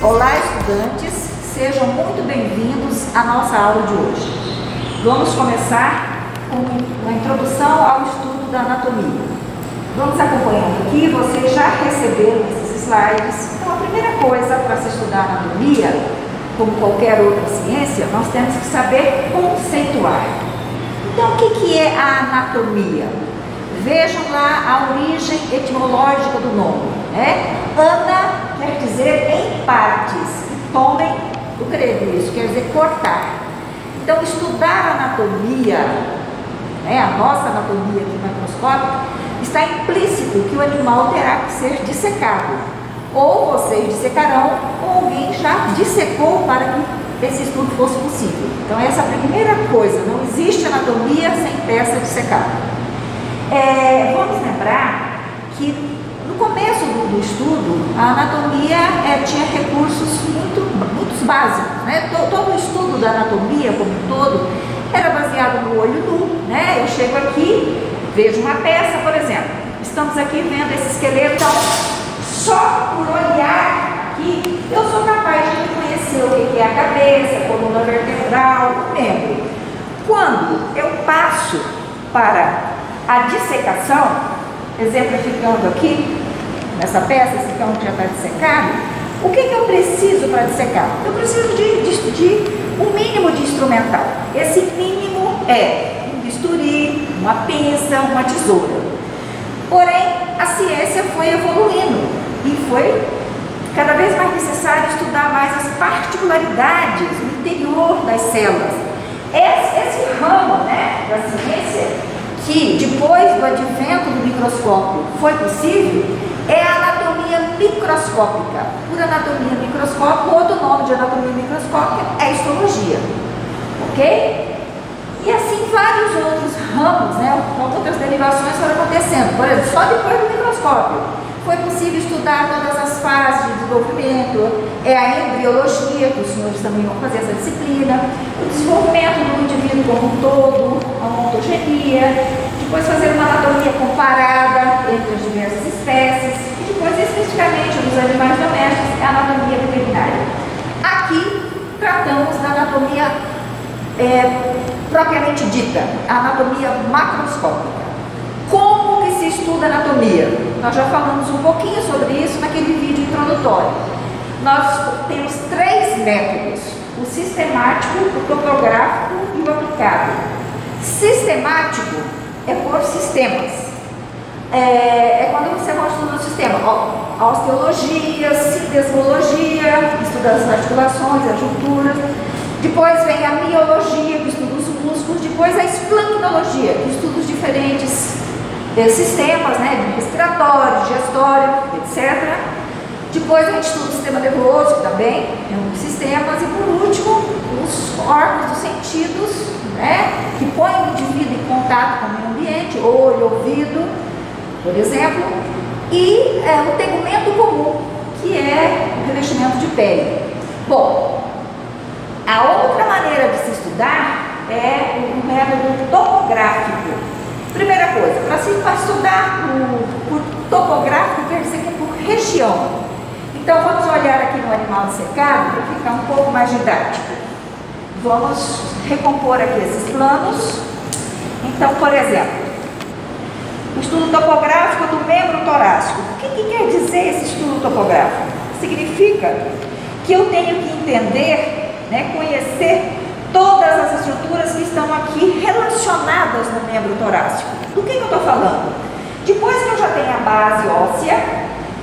Olá, estudantes, sejam muito bem-vindos à nossa aula de hoje. Vamos começar com uma introdução ao estudo da anatomia. Vamos acompanhando aqui, vocês já receberam esses slides. Então, a primeira coisa para se estudar anatomia, como qualquer outra ciência, nós temos que saber conceituar. Então, o que é a anatomia? Vejam lá a origem etimológica do nome, né? Ana quer dizer em partes, tomem do grego, isso quer dizer cortar. Então, estudar a anatomia, né, a nossa anatomia aqui macroscópica, está implícito que o animal terá que ser dissecado. Ou vocês dissecarão, ou alguém já dissecou para que esse estudo fosse possível. Então, essa é a primeira coisa, não existe anatomia sem peça dissecada. Vamos lembrar que no começo do estudo, a anatomia tinha recursos muito básicos, né? Todo o estudo da anatomia como um todo era baseado no olho nu, né? Eu chego aqui, vejo uma peça, por exemplo, estamos aqui vendo esse esqueleto, então só por olhar aqui eu sou capaz de reconhecer o que é a cabeça, a coluna vertebral, o membro. Quando eu passo para a dissecação, exemplificando aqui, nessa peça, esse cão já está dissecado, o que eu preciso para dissecar? Eu preciso de um mínimo de instrumental. Esse mínimo é um bisturi, uma pinça, uma tesoura. Porém, a ciência foi evoluindo e foi cada vez mais necessário estudar mais as particularidades do interior das células. Esse ramo, né, da ciência, que depois do advento do microscópio foi possível, é a anatomia microscópica. Por anatomia microscópica, outro nome de anatomia microscópica é histologia, ok? E assim vários outros ramos, né, outras derivações foram acontecendo. Por exemplo, só depois do microscópio foi possível estudar todas as fases de desenvolvimento, a embriologia, que os senhores também vão fazer essa disciplina, o desenvolvimento do indivíduo como um todo, a ontogenia, depois fazer uma anatomia comparada entre as diversas espécies, e depois especificamente dos animais domésticos, a anatomia veterinária. Aqui tratamos da anatomia propriamente dita, a anatomia macroscópica. Como que se estuda anatomia? Nós já falamos um pouquinho sobre isso naquele vídeo introdutório. Nós temos 3 métodos: o sistemático, o topográfico e o aplicado. Sistemático é por sistemas. Quando você estuda um sistema, a osteologia, cinesiologia, estuda as articulações, as junturas. Depois vem a miologia, que estuda os músculos. Depois a esplancnologia, que estuda os diferentes sistemas, né, respiratório, digestório, etc. Depois a gente estuda o sistema nervoso, que também é um dos sistemas. E por último, os órgãos dos sentidos, né, que põem o indivíduo em contato com o meio ambiente, olho, ouvido, por exemplo. E o tegumento comum, que é o revestimento de pele. Bom, a outra maneira de se estudar é o método topográfico. Primeira coisa, para estudar por topográfico, quer dizer que é por região. Então, vamos olhar aqui no animal dissecado para ficar um pouco mais didático. Vamos recompor aqui esses planos. Então, por exemplo, o estudo topográfico do membro torácico. O que quer dizer esse estudo topográfico? Significa que eu tenho que entender, né, conhecer todas as estruturas que estão aqui relacionadas no membro torácico. Do que eu estou falando? Depois que eu já tenho a base óssea,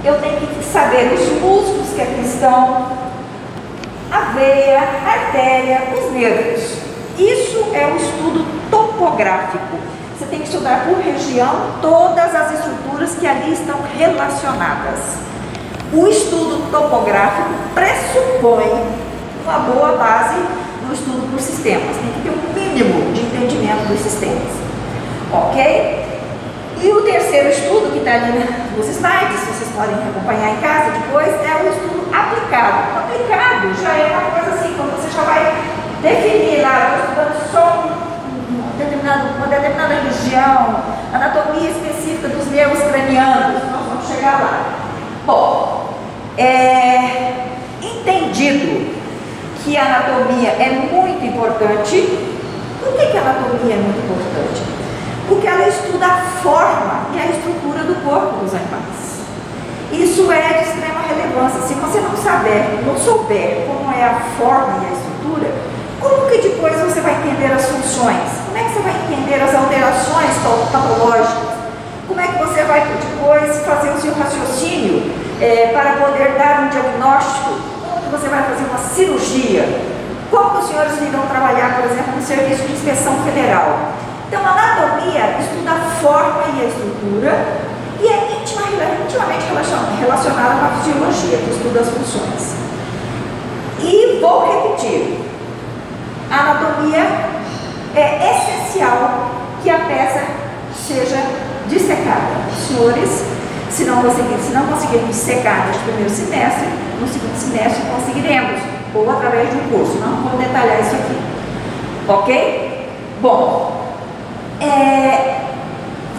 eu tenho que saber os músculos que aqui estão, a veia, a artéria, os nervos. Isso é o estudo topográfico. Você tem que estudar por região todas as estruturas que ali estão relacionadas. O estudo topográfico pressupõe uma uma boa base no estudo por sistemas. Tem que ter um mínimo de entendimento dos sistemas. Ok? E o terceiro estudo, que está ali nos slides, vocês podem acompanhar em casa depois, é o estudo aplicado. O aplicado já é uma coisa assim, quando você já vai definir lá, eu estou estudando só uma determinada região, anatomia específica dos nervos cranianos, nós vamos chegar lá. Bom, entendido que a anatomia é muito importante. Por que a anatomia é muito importante? Porque ela estuda a forma e a estrutura do corpo dos animais. Isso é de extrema relevância. Se você não souber como é a forma e a estrutura, como que depois você vai entender as funções? Como é que você vai entender as alterações patológicas? Como é que você vai depois fazer o seu raciocínio para poder dar um diagnóstico? Como que você vai fazer uma cirurgia? Como que os senhores irão trabalhar, por exemplo, no Serviço de Inspeção Federal? Então, a anatomia estuda a forma e a estrutura e é intimamente relacionada com a fisiologia, que estuda as funções. E vou repetir, a anatomia é essencial que a peça seja dissecada. Os senhores, se não conseguirmos dissecar neste primeiro semestre, no segundo semestre conseguiremos, ou através de um curso, não vou detalhar isso aqui. Ok? Bom,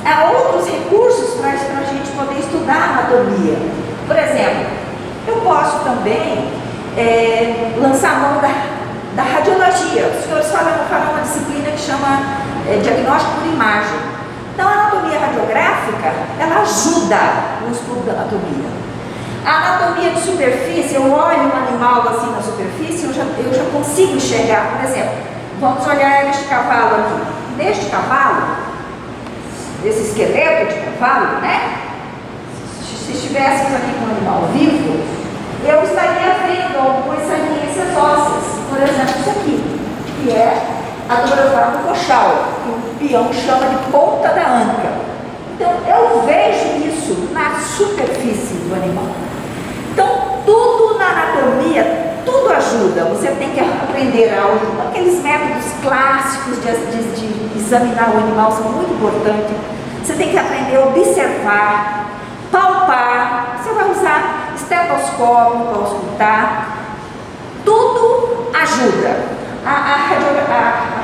há outros recursos para a gente poder estudar a anatomia. Por exemplo, eu posso também lançar a mão da radiologia. Os senhores farão uma disciplina que chama diagnóstico por imagem. Então, a anatomia radiográfica, ela ajuda no estudo da anatomia. A anatomia de superfície, eu olho um animal assim na superfície, eu já consigo enxergar. Por exemplo, vamos olhar este cavalo aqui. Neste cavalo, esse esqueleto de cavalo, né? Se estivéssemos aqui com um animal vivo, eu estaria vendo algumas saliências ósseas. Por exemplo, isso aqui, que é a do coxal, que o peão chama de ponta da anca. Então, eu vejo isso na superfície do animal. Então, tudo na anatomia, tudo ajuda. Você tem que aprender aqueles métodos clássicos de examinar o animal, são muito importantes. Você tem que aprender a observar, palpar. Você vai usar estetoscópio para auscultar. Tudo ajuda. A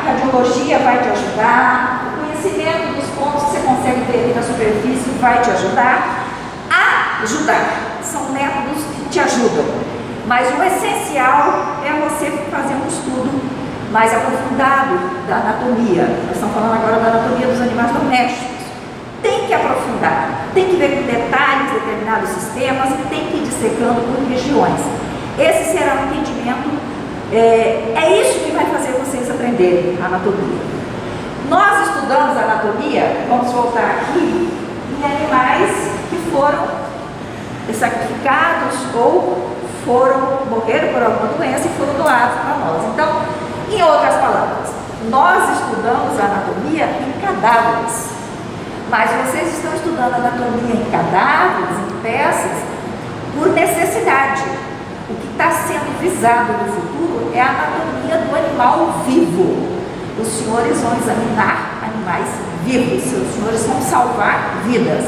radiologia vai te ajudar. O conhecimento dos pontos que você consegue ver aqui na superfície vai te ajudar a ajudar. São métodos que te ajudam. Mas o essencial é você fazer um estudo mais aprofundado da anatomia. Nós estamos falando agora da anatomia dos animais domésticos. Tem que aprofundar, tem que ver com detalhes determinados sistemas e tem que ir dissecando por regiões. Esse será o entendimento, é isso que vai fazer vocês aprenderem a anatomia. Nós estudamos a anatomia, vamos voltar aqui, em animais que foram sacrificados ou morreram por alguma doença e foram doados para nós. Então, em outras palavras, nós estudamos a anatomia em cadáveres, mas vocês estão estudando a anatomia em cadáveres, em peças, por necessidade. O que está sendo visado no futuro é a anatomia do animal vivo. Os senhores vão examinar animais vivos, os senhores vão salvar vidas,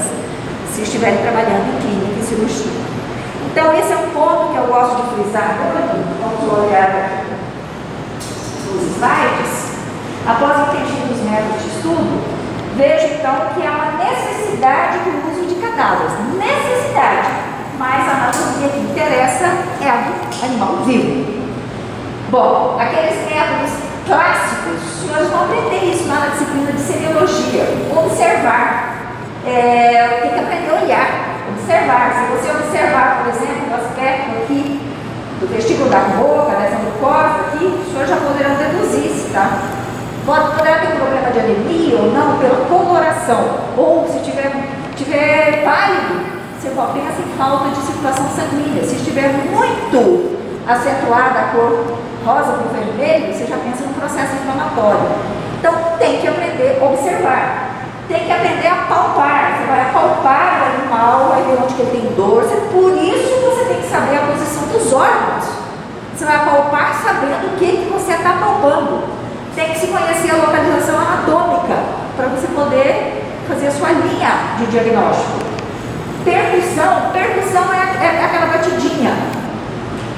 se estiverem trabalhando em clínica e cirurgia. Então, esse é um ponto que eu gosto de frisar muito. Vamos olhar aqui os slides. Após entendido os métodos de estudo, vejo então que há uma necessidade do uso de cadáveres. Necessidade, mas a anatomia que interessa é a do animal vivo. Bom, aqueles métodos clássicos, os senhores vão aprender isso lá na disciplina de semiologia. Observar, tem que aprender a olhar. Observar. Se você observar, por exemplo, o aspecto aqui do vestíbulo da boca, dessa mucosa aqui, os senhores já poderão deduzir isso, tá? Poderá ter um problema de anemia ou não pela coloração. Ou se tiver pálido, você pensa em falta de circulação sanguínea. Se estiver muito acentuada a cor rosa para o vermelho, você já pensa no processo inflamatório. Então, tem que aprender a observar. Tem que aprender a palpar. Você vai apalpar o animal, vai ver onde que ele tem dor. Por isso você tem que saber a posição dos órgãos. Você vai palpar sabendo o que você está palpando. Tem que se conhecer a localização anatômica para você poder fazer a sua linha de diagnóstico. Percussão é aquela batidinha.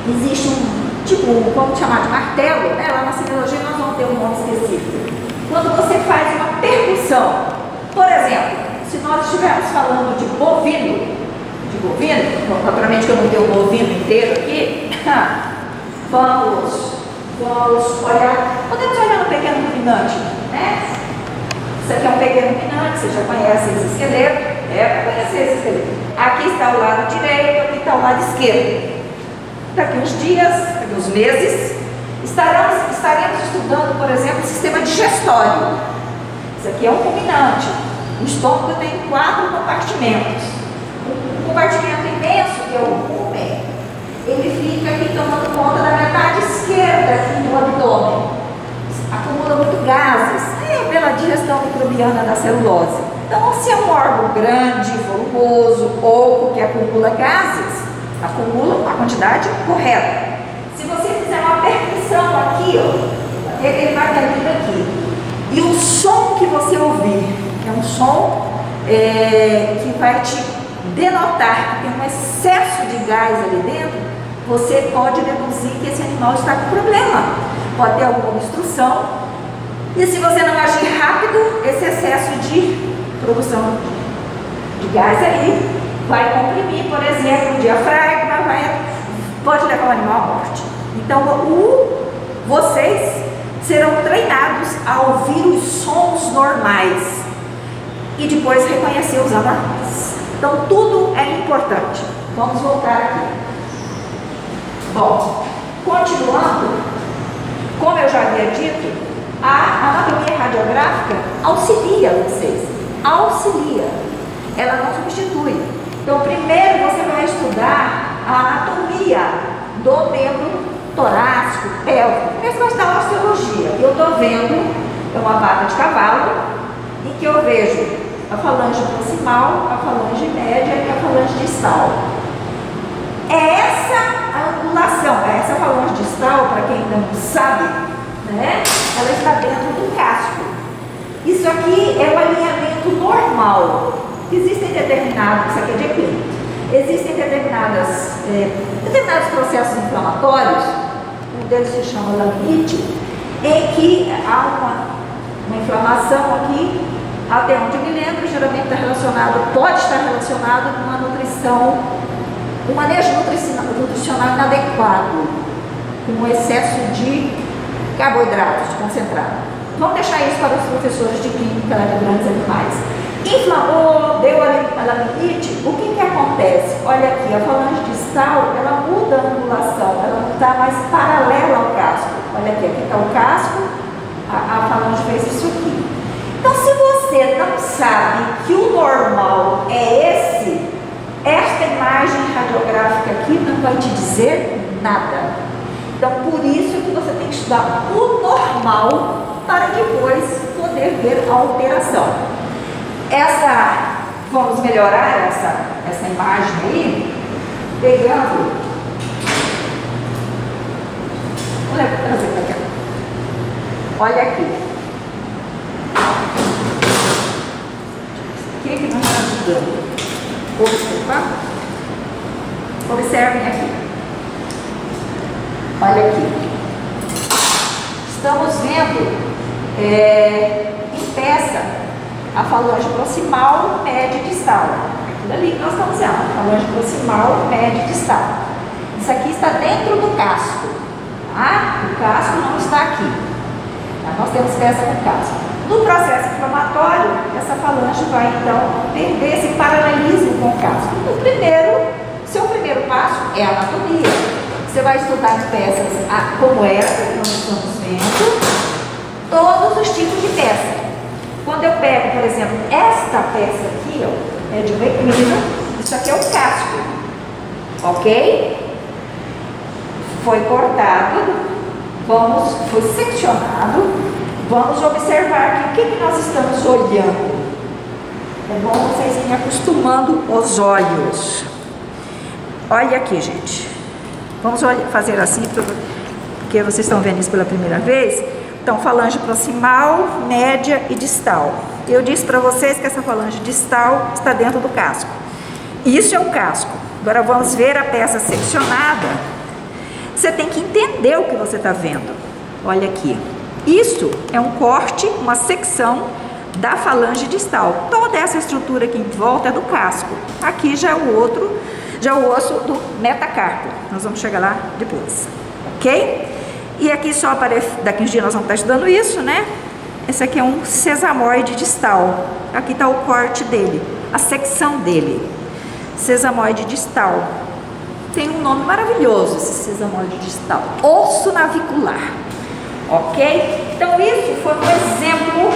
Existe um tipo, vamos chamar de martelo, né? Lá na semiologia nós vamos ter um nome específico. Quando você faz uma percussão, por exemplo, se nós estivermos falando de bovino, naturalmente que eu não tenho o bovino inteiro aqui, vamos olhar, podemos olhar no pequeno ruminante, né? Isso aqui é um pequeno ruminante, você já conhece esse esqueleto, para conhecer esse esqueleto. Aqui está o lado direito, aqui está o lado esquerdo. Daqui uns dias, daqui uns meses, estaremos estudando, por exemplo, o sistema digestório. Isso aqui é um ruminante. O estômago tem 4 compartimentos. O compartimento imenso, que é o rumen, ele fica aqui tomando conta da metade esquerda aqui do abdômen. Acumula muito gases, pela digestão microbiana da celulose. Então, se é um órgão grande, volumoso, oco, que acumula gases, acumula a quantidade correta. Se você fizer uma percussão aqui, ó, ele vai cair aqui. E o som que você ouvir, é um som que vai te denotar que tem um excesso de gás ali dentro, você pode deduzir que esse animal está com problema. Pode ter alguma obstrução. E se você não agir rápido, esse excesso de produção de gás ali vai comprimir, por exemplo, o diafragma, pode levar o animal à morte. Então, vocês serão treinados a ouvir os sons normais e depois reconhecer os anormais. Então, tudo é importante. Vamos voltar aqui. Bom, continuando, como eu já havia dito, a anatomia radiográfica auxilia vocês. Auxilia. Ela não substitui. Então, primeiro você vai estudar a anatomia do membro torácico, pélvico. Primeiro você vai estudar a osteologia. Eu estou vendo, é uma pata de cavalo, em que eu vejo a falange proximal, a falange média e a falange distal. É essa a angulação, essa falange distal, para quem não sabe, né? Ela está dentro do casco. Isso aqui é o alinhamento normal. Existem determinados, isso aqui é de eclipse, existem determinados processos inflamatórios, um deles se chama laminite, em que há uma inflamação aqui, até onde eu me lembro, geralmente está relacionado, pode estar relacionado com uma nutrição, um manejo nutricional inadequado, com um excesso de carboidratos, de concentrado. Vamos deixar isso para os professores de clínica de grandes animais. Inflamou, deu a laminite, o que acontece? Olha aqui, a falange distal, ela muda a angulação, ela não está mais paralela ao casco. Olha aqui está o casco, a falange fez isso aqui. Então, se você não sabe que o normal é esse, esta imagem radiográfica aqui não vai te dizer nada. Então, por isso que você tem que estudar o normal para depois poder ver a alteração. Vamos melhorar essa imagem aí, pegando, vou trazer para cá. Olha aqui. O que nós estamos estudando? Observem aqui. Olha aqui. Estamos vendo em peça a falange proximal, média e distal. Aquilo ali que nós estamos vendo, a falange proximal, média e distal. Isso aqui está dentro do casco. Tá? O casco não está aqui. Tá? Nós temos peça com casco. No processo inflamatório, essa falange vai então perder esse paralelismo com o casco. Seu primeiro passo é a anatomia. Você vai estudar em peças como essa que nós estamos vendo, todos os tipos de peça. Quando eu pego, por exemplo, esta peça aqui, ó, é de um equino, isso aqui é o casco, ok? Foi cortado, foi seccionado, vamos observar aqui o que nós estamos olhando. É bom vocês irem acostumando os olhos. Olha aqui, gente. Vamos fazer assim, porque vocês estão vendo isso pela primeira vez. Então, falange proximal, média e distal. Eu disse para vocês que essa falange distal está dentro do casco. Isso é o casco. Agora vamos ver a peça seccionada. Você tem que entender o que você está vendo. Olha aqui. Isso é um corte, uma secção da falange distal. Toda essa estrutura aqui em volta é do casco. Aqui já é o outro, já é o osso do metacarpo. Nós vamos chegar lá depois. Ok? E aqui só aparece, daqui uns dias nós vamos estar estudando isso, né? Esse aqui é um sesamoide distal. Aqui está o corte dele, a secção dele. Sesamoide distal. Tem um nome maravilhoso esse sesamoide distal. Osso navicular. Ok? Então isso foi um exemplo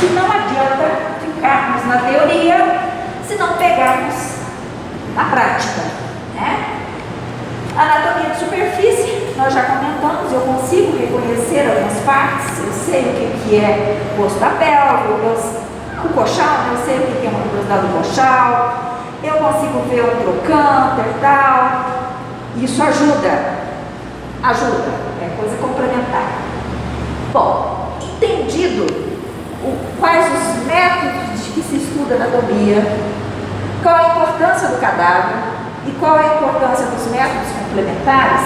que não adianta ficarmos na teoria se não pegarmos na prática, né? Anatomia de superfície, nós já comentamos, eu consigo reconhecer algumas partes, eu sei o que é o osso da pelve, o coxal, eu sei o que é uma curiosidade do coxal, eu consigo ver o trocânter e tal. Isso ajuda, é coisa complementar. Bom, entendido quais os métodos de que se estuda anatomia, qual a importância do cadáver e qual a importância dos métodos complementares,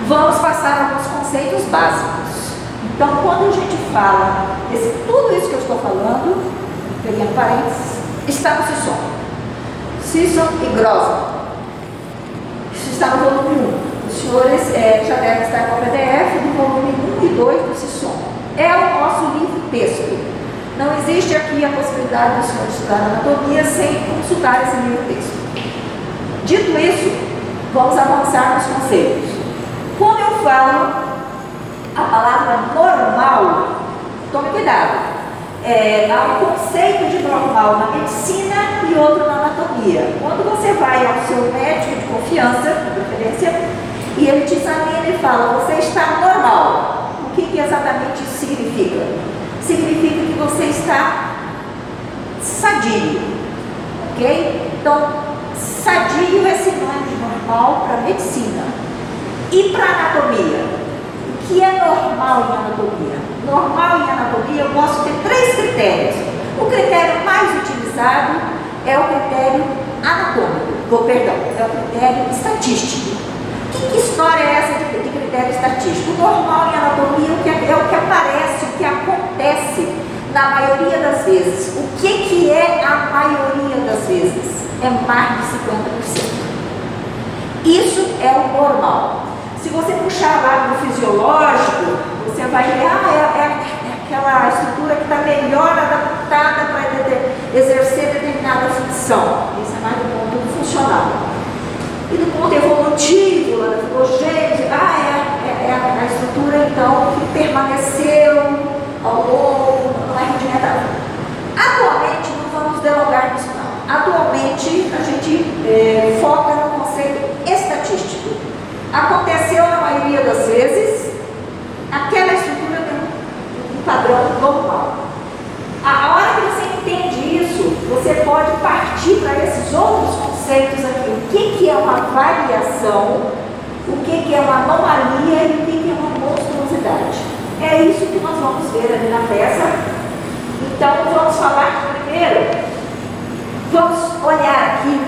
vamos passar alguns conceitos básicos. Então, quando a gente fala tudo isso que eu estou falando, pequeno parênteses, está no Sisson. Sisson e Grossman. Isso está no volume 1. Os senhores já devem estar com o PDF do volume 1 e 2 do Sisson. É o nosso livro-texto. Não existe aqui a possibilidade do senhor estudar anatomia sem consultar esse livro-texto. Dito isso, vamos avançar nos conceitos. Quando eu falo a palavra normal, tome cuidado. Há um conceito de normal na medicina e outro na anatomia. Quando você vai ao seu médico de confiança, de preferência, e ele te examina e fala, você está normal. O que exatamente isso significa? Significa que você está sadio, ok? Então, sadio é sinônimo de normal para medicina. E para anatomia? O que é normal em anatomia? Normal em anatomia eu posso ter 3 critérios. O critério mais utilizado é o critério anatômico, é o critério estatístico. Que história é essa de critério estatístico? O normal em anatomia é o que aparece, o que acontece na maioria das vezes. O que é a maioria das vezes? É mais de 50%. Isso é o normal. Se você puxar lá no fisiológico, você vai ver, aquela estrutura que está melhor adaptada para exercer determinada função. Isso é mais do ponto funcional. E do ponto evolutivo, lá da filogênese, é a estrutura então que permaneceu ao longo, não é rudimentar. Atualmente, não vamos delongar nisso não. Atualmente, a gente foca no conceito estatístico. Aconteceu na maioria das vezes, aquela estrutura tem um padrão normal. A hora que você entende isso, você pode partir para esses outros conceitos aqui. O que é uma variação, o que é uma anomalia e o que é uma monstruosidade. É isso que nós vamos ver ali na peça. Então, vamos falar primeiro. Vamos olhar aqui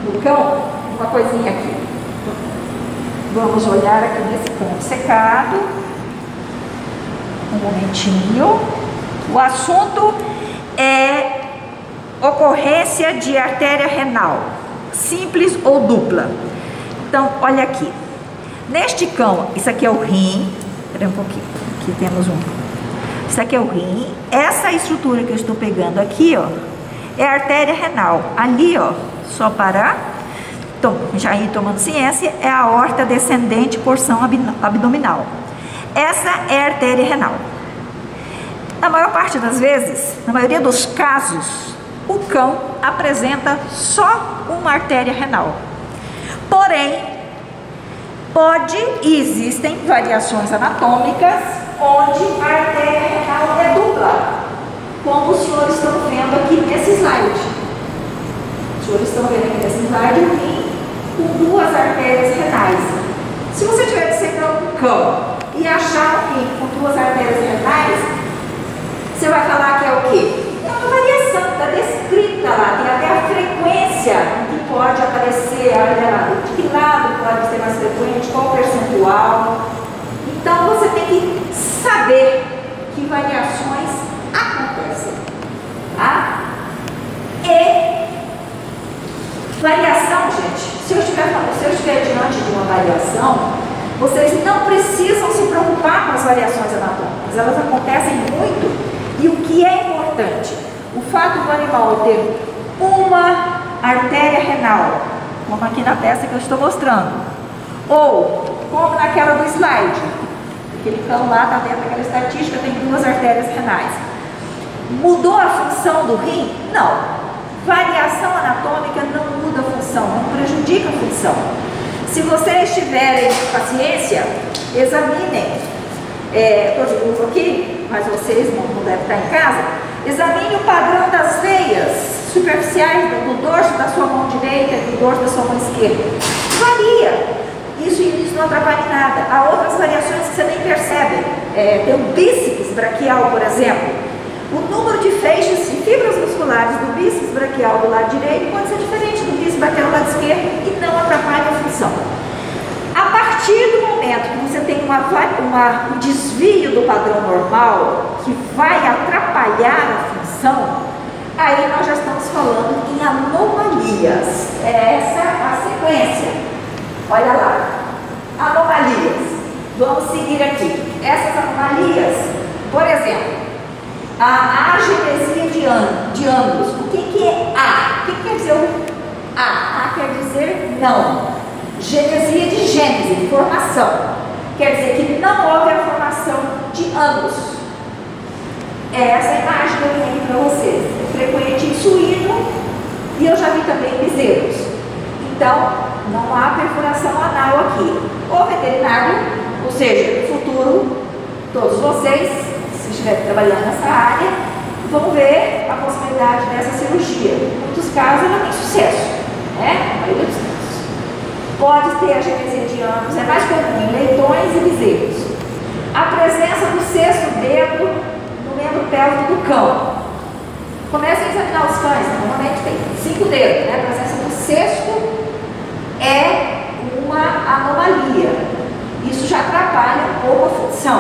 no cão, uma coisinha aqui. Vamos olhar aqui nesse cão secado. Um momentinho. O assunto é ocorrência de artéria renal, simples ou dupla. Então, olha aqui. Neste cão, isso aqui é o rim. Espera um pouquinho. Aqui temos um. Isso aqui é o rim. Essa estrutura que eu estou pegando aqui, ó, é a artéria renal. Ali, ó, só para já ir tomando ciência, é a aorta descendente, porção abdominal. Essa é a artéria renal. Na maior parte das vezes, na maioria dos casos, o cão apresenta só uma artéria renal. Porém, existem variações anatômicas onde a artéria renal é dupla, como os senhores estão vendo aqui nesse slide. Os senhores estão vendo aqui nesse slide o rim com 2 artérias renais. Se você estiver dissecando um cão e achar um rim com 2 artérias renais, você vai falar que é o quê? É uma variação, está descrita lá, tem até a frequência que pode aparecer, de que lado pode ser mais frequente, qual percentual. Então você tem que saber que variações acontecem. Tá? E variação, gente, se eu estiver diante de uma variação, vocês não precisam se preocupar com as variações anatômicas, elas acontecem muito. E o que é importante? O fato do animal ter uma artéria renal, como aqui na peça que eu estou mostrando, ou como naquela do slide, aquele cão lá está dentro daquela estatística, tem 2 artérias renais. Mudou a função do rim? Não. Variação anatômica não muda a função, não prejudica a função. Se vocês tiverem paciência, examinem. Estou de novo aqui, mas vocês não devem estar em casa. Examine o padrão das veias superficiais do dorso da sua mão direita e do dorso da sua mão esquerda. Varia. Isso não atrapalha em nada. Há outras variações que você nem percebe. Tem o bíceps braquial, por exemplo. O número de feixes de fibras musculares do bíceps braquial do lado direito pode ser diferente do bíceps braquial do lado esquerdo e não atrapalha a função. A partir do momento que você tem um desvio do padrão normal que vai atrapalhar a função, aí nós já estamos falando em anomalias. Essa é a sequência. Olha lá. Anomalias. Vamos seguir aqui. Essas anomalias, por exemplo, a agenesia de ângulos. O que é A? O que quer dizer o A? A quer dizer não. Genesia de gênese, formação. Quer dizer que não houve a formação de ângulos. Essa imagem que eu tenho para vocês. É frequente em suíno e eu já vi também em bezerros. Então, não há perfuração anal aqui. O veterinário, ou seja, no futuro, todos vocês, se estiverem trabalhando nessa área, vão ver a possibilidade dessa cirurgia. Em muitos casos ela tem sucesso, né? A maioria dos casos. Pode ter a genesia de ângulos, é mais comum em leitões e bezerros. A presença do 6º dedo no membro pélvico do cão. Comecem a examinar os cães, normalmente tem 5 dedos, né? A presença do 6º é uma anomalia. Isso já atrapalha um pouco a função.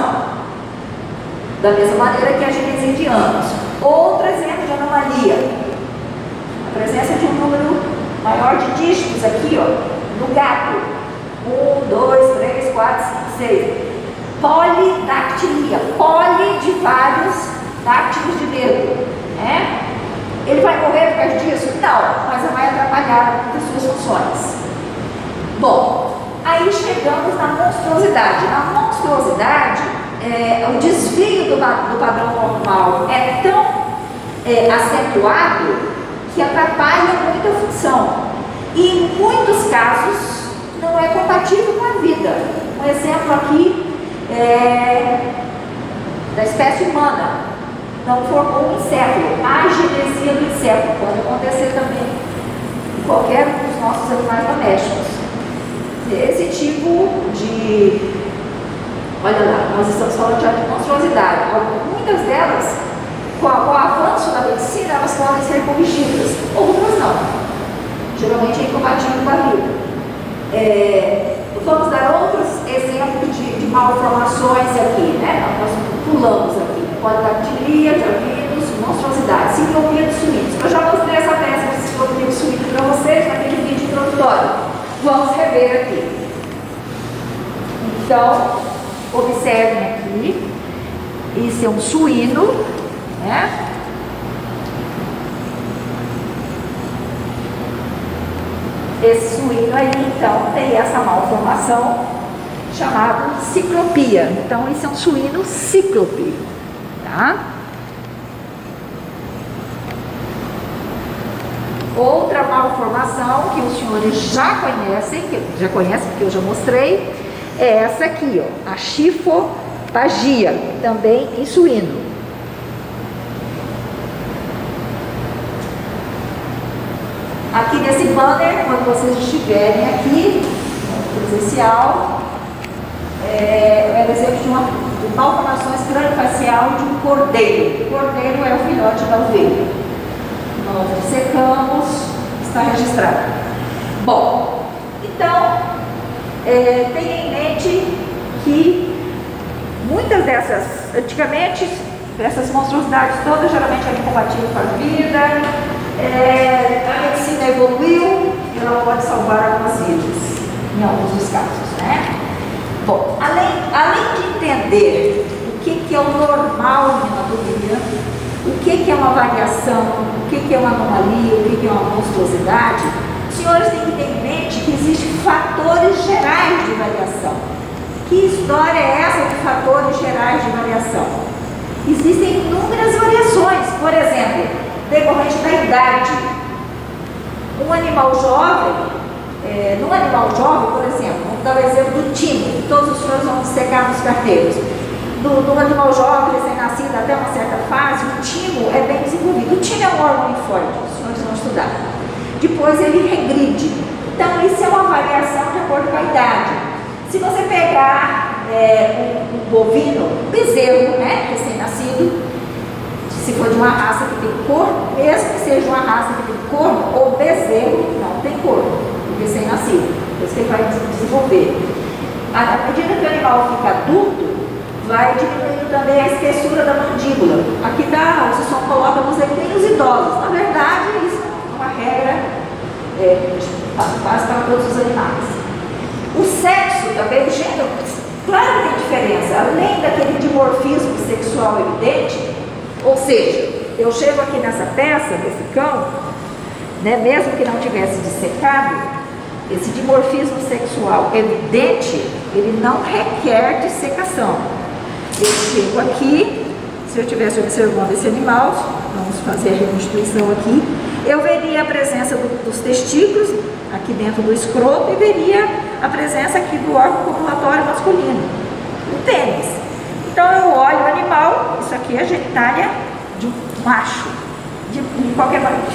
Da mesma maneira que a genesia de ângulos. Outro exemplo de anomalia. A presença de um número maior de dígitos aqui, ó. No gato, 1, 2, 3, 4, 5, 6. Polidactilia, poli de vários dáctilos de dedo. Né? Ele vai morrer por causa disso? Não, mas vai atrapalhar as suas funções. Bom, aí chegamos na monstruosidade. Na monstruosidade, o desvio do padrão normal é tão acentuado que atrapalha muito a função. E em muitos casos não é compatível com a vida. Um exemplo aqui da espécie humana. Não formou um encéfalo. A agenesia do encéfalo pode acontecer também em qualquer um dos nossos animais domésticos. Esse tipo de... Olha lá, nós estamos falando de monstruosidade. Muitas delas, com o avanço da medicina, elas podem ser corrigidas. Outras não. Geralmente é incompatível com a vida. Vamos dar outros exemplos de malformações aqui, né? Nós pulamos aqui. Polidactilia, já vimos, monstruosidade, ciclopia de suínos. Eu já mostrei essa peça de ciclopia de suínos para vocês naquele vídeo introdutório. Vamos rever aqui. Então, observem aqui. Isso é um suíno, né? Esse suíno aí, então, tem essa malformação chamada ciclopia. Então, isso é um suíno cíclope, tá? Outra malformação que os senhores já conhecem porque eu já mostrei, é essa aqui, ó, a chifopagia, também em suíno. Aqui nesse banner, quando vocês estiverem aqui no presencial, é o exemplo de malformações crânio-facial de um cordeiro. O cordeiro é o filhote da ovelha. Nós dissecamos, está registrado. Bom, então, tenha em mente que muitas dessas, antigamente, essas monstruosidades todas geralmente eram incompatíveis com a vida, a medicina evoluiu e ela pode salvar algumas vidas, em alguns dos casos, né? Bom, além de entender o que é o normal em anatomia, o que é uma variação, o que é uma anomalia, o que é uma monstruosidade, os senhores têm que ter em mente que existem fatores gerais de variação. Que história é essa de fatores gerais de variação? Existem inúmeras variações, por exemplo, decorrente da idade. Um animal jovem, num animal jovem, por exemplo, vamos dar o exemplo do timo, todos os senhores vão dissecar nos carteiros. Do animal jovem, recém-nascido até uma certa fase, o timo é bem desenvolvido. O timo é um órgão linfóide, os senhores vão estudar. Depois ele regride. Então, isso é uma variação de acordo com a idade. Se você pegar um bovino, um bezerro, né, recém-nascido, se for de uma raça que tem corno, mesmo que seja uma raça que tem corno, o bezerro não tem corno, o recém-nascido, por isso que ele vai desenvolver. À medida que o animal fica adulto, vai diminuindo também a espessura da mandíbula. Aqui o Sisson coloca nos equinos idosos. Na verdade, isso é uma regra quase para todos os animais. O sexo também, o gênero, claro que tem diferença. Além daquele dimorfismo sexual evidente, ou seja, eu chego aqui nessa peça, desse cão, né, mesmo que não tivesse dissecado, esse dimorfismo sexual evidente, ele não requer dissecação. Eu chego aqui, se eu estivesse observando esse animal, vamos fazer a reconstituição aqui, eu veria a presença dos testículos aqui dentro do escroto e veria a presença aqui do órgão copulatório masculino, o pênis. Então eu olho o animal, isso aqui é a genitália de um macho, de qualquer maneira.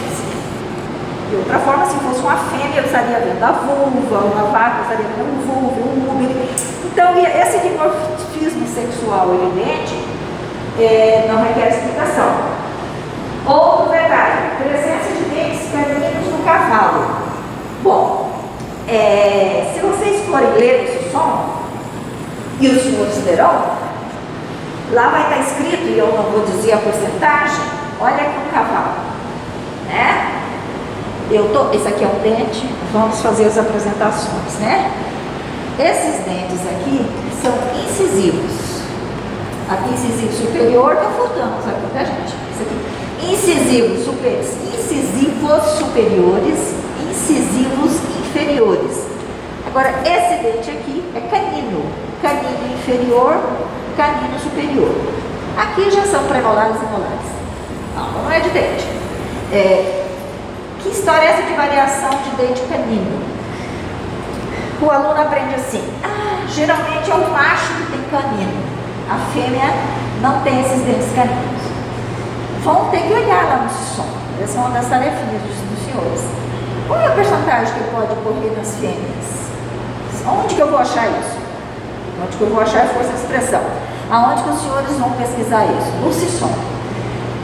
De outra forma, se fosse uma fêmea, eu estaria vendo a vulva, uma vaca, eu estaria vendo um vulva, um útero. Então, esse dimorfismo sexual evidente não requer explicação. Outro detalhe, presença de dentes caninos no cavalo. Bom, se vocês forem ler esse som, e os senhores terão, lá vai estar escrito, e eu não vou dizer a porcentagem, olha aqui um cavalo, né? Esse aqui é um dente, vamos fazer as apresentações, né? Esses dentes aqui são incisivos. Aqui, incisivo superior, está faltando aqui, tá, gente? Isso aqui. Incisivos superiores, incisivos inferiores. Agora, esse dente aqui é canino. Canino inferior, canino superior. Aqui já são premolares e molares. Não é de dente. Que história é essa de variação de dente canino? O aluno aprende assim: geralmente é o macho que tem canino, a fêmea não tem esses dentes caninos. Vão ter que olhar lá no som, essa é uma das tarefinhas dos senhores. Qual é a porcentagem que pode ocorrer nas fêmeas? Onde que eu vou achar isso? Onde que eu vou achar a força de expressão? Aonde que os senhores vão pesquisar isso? No Sisson.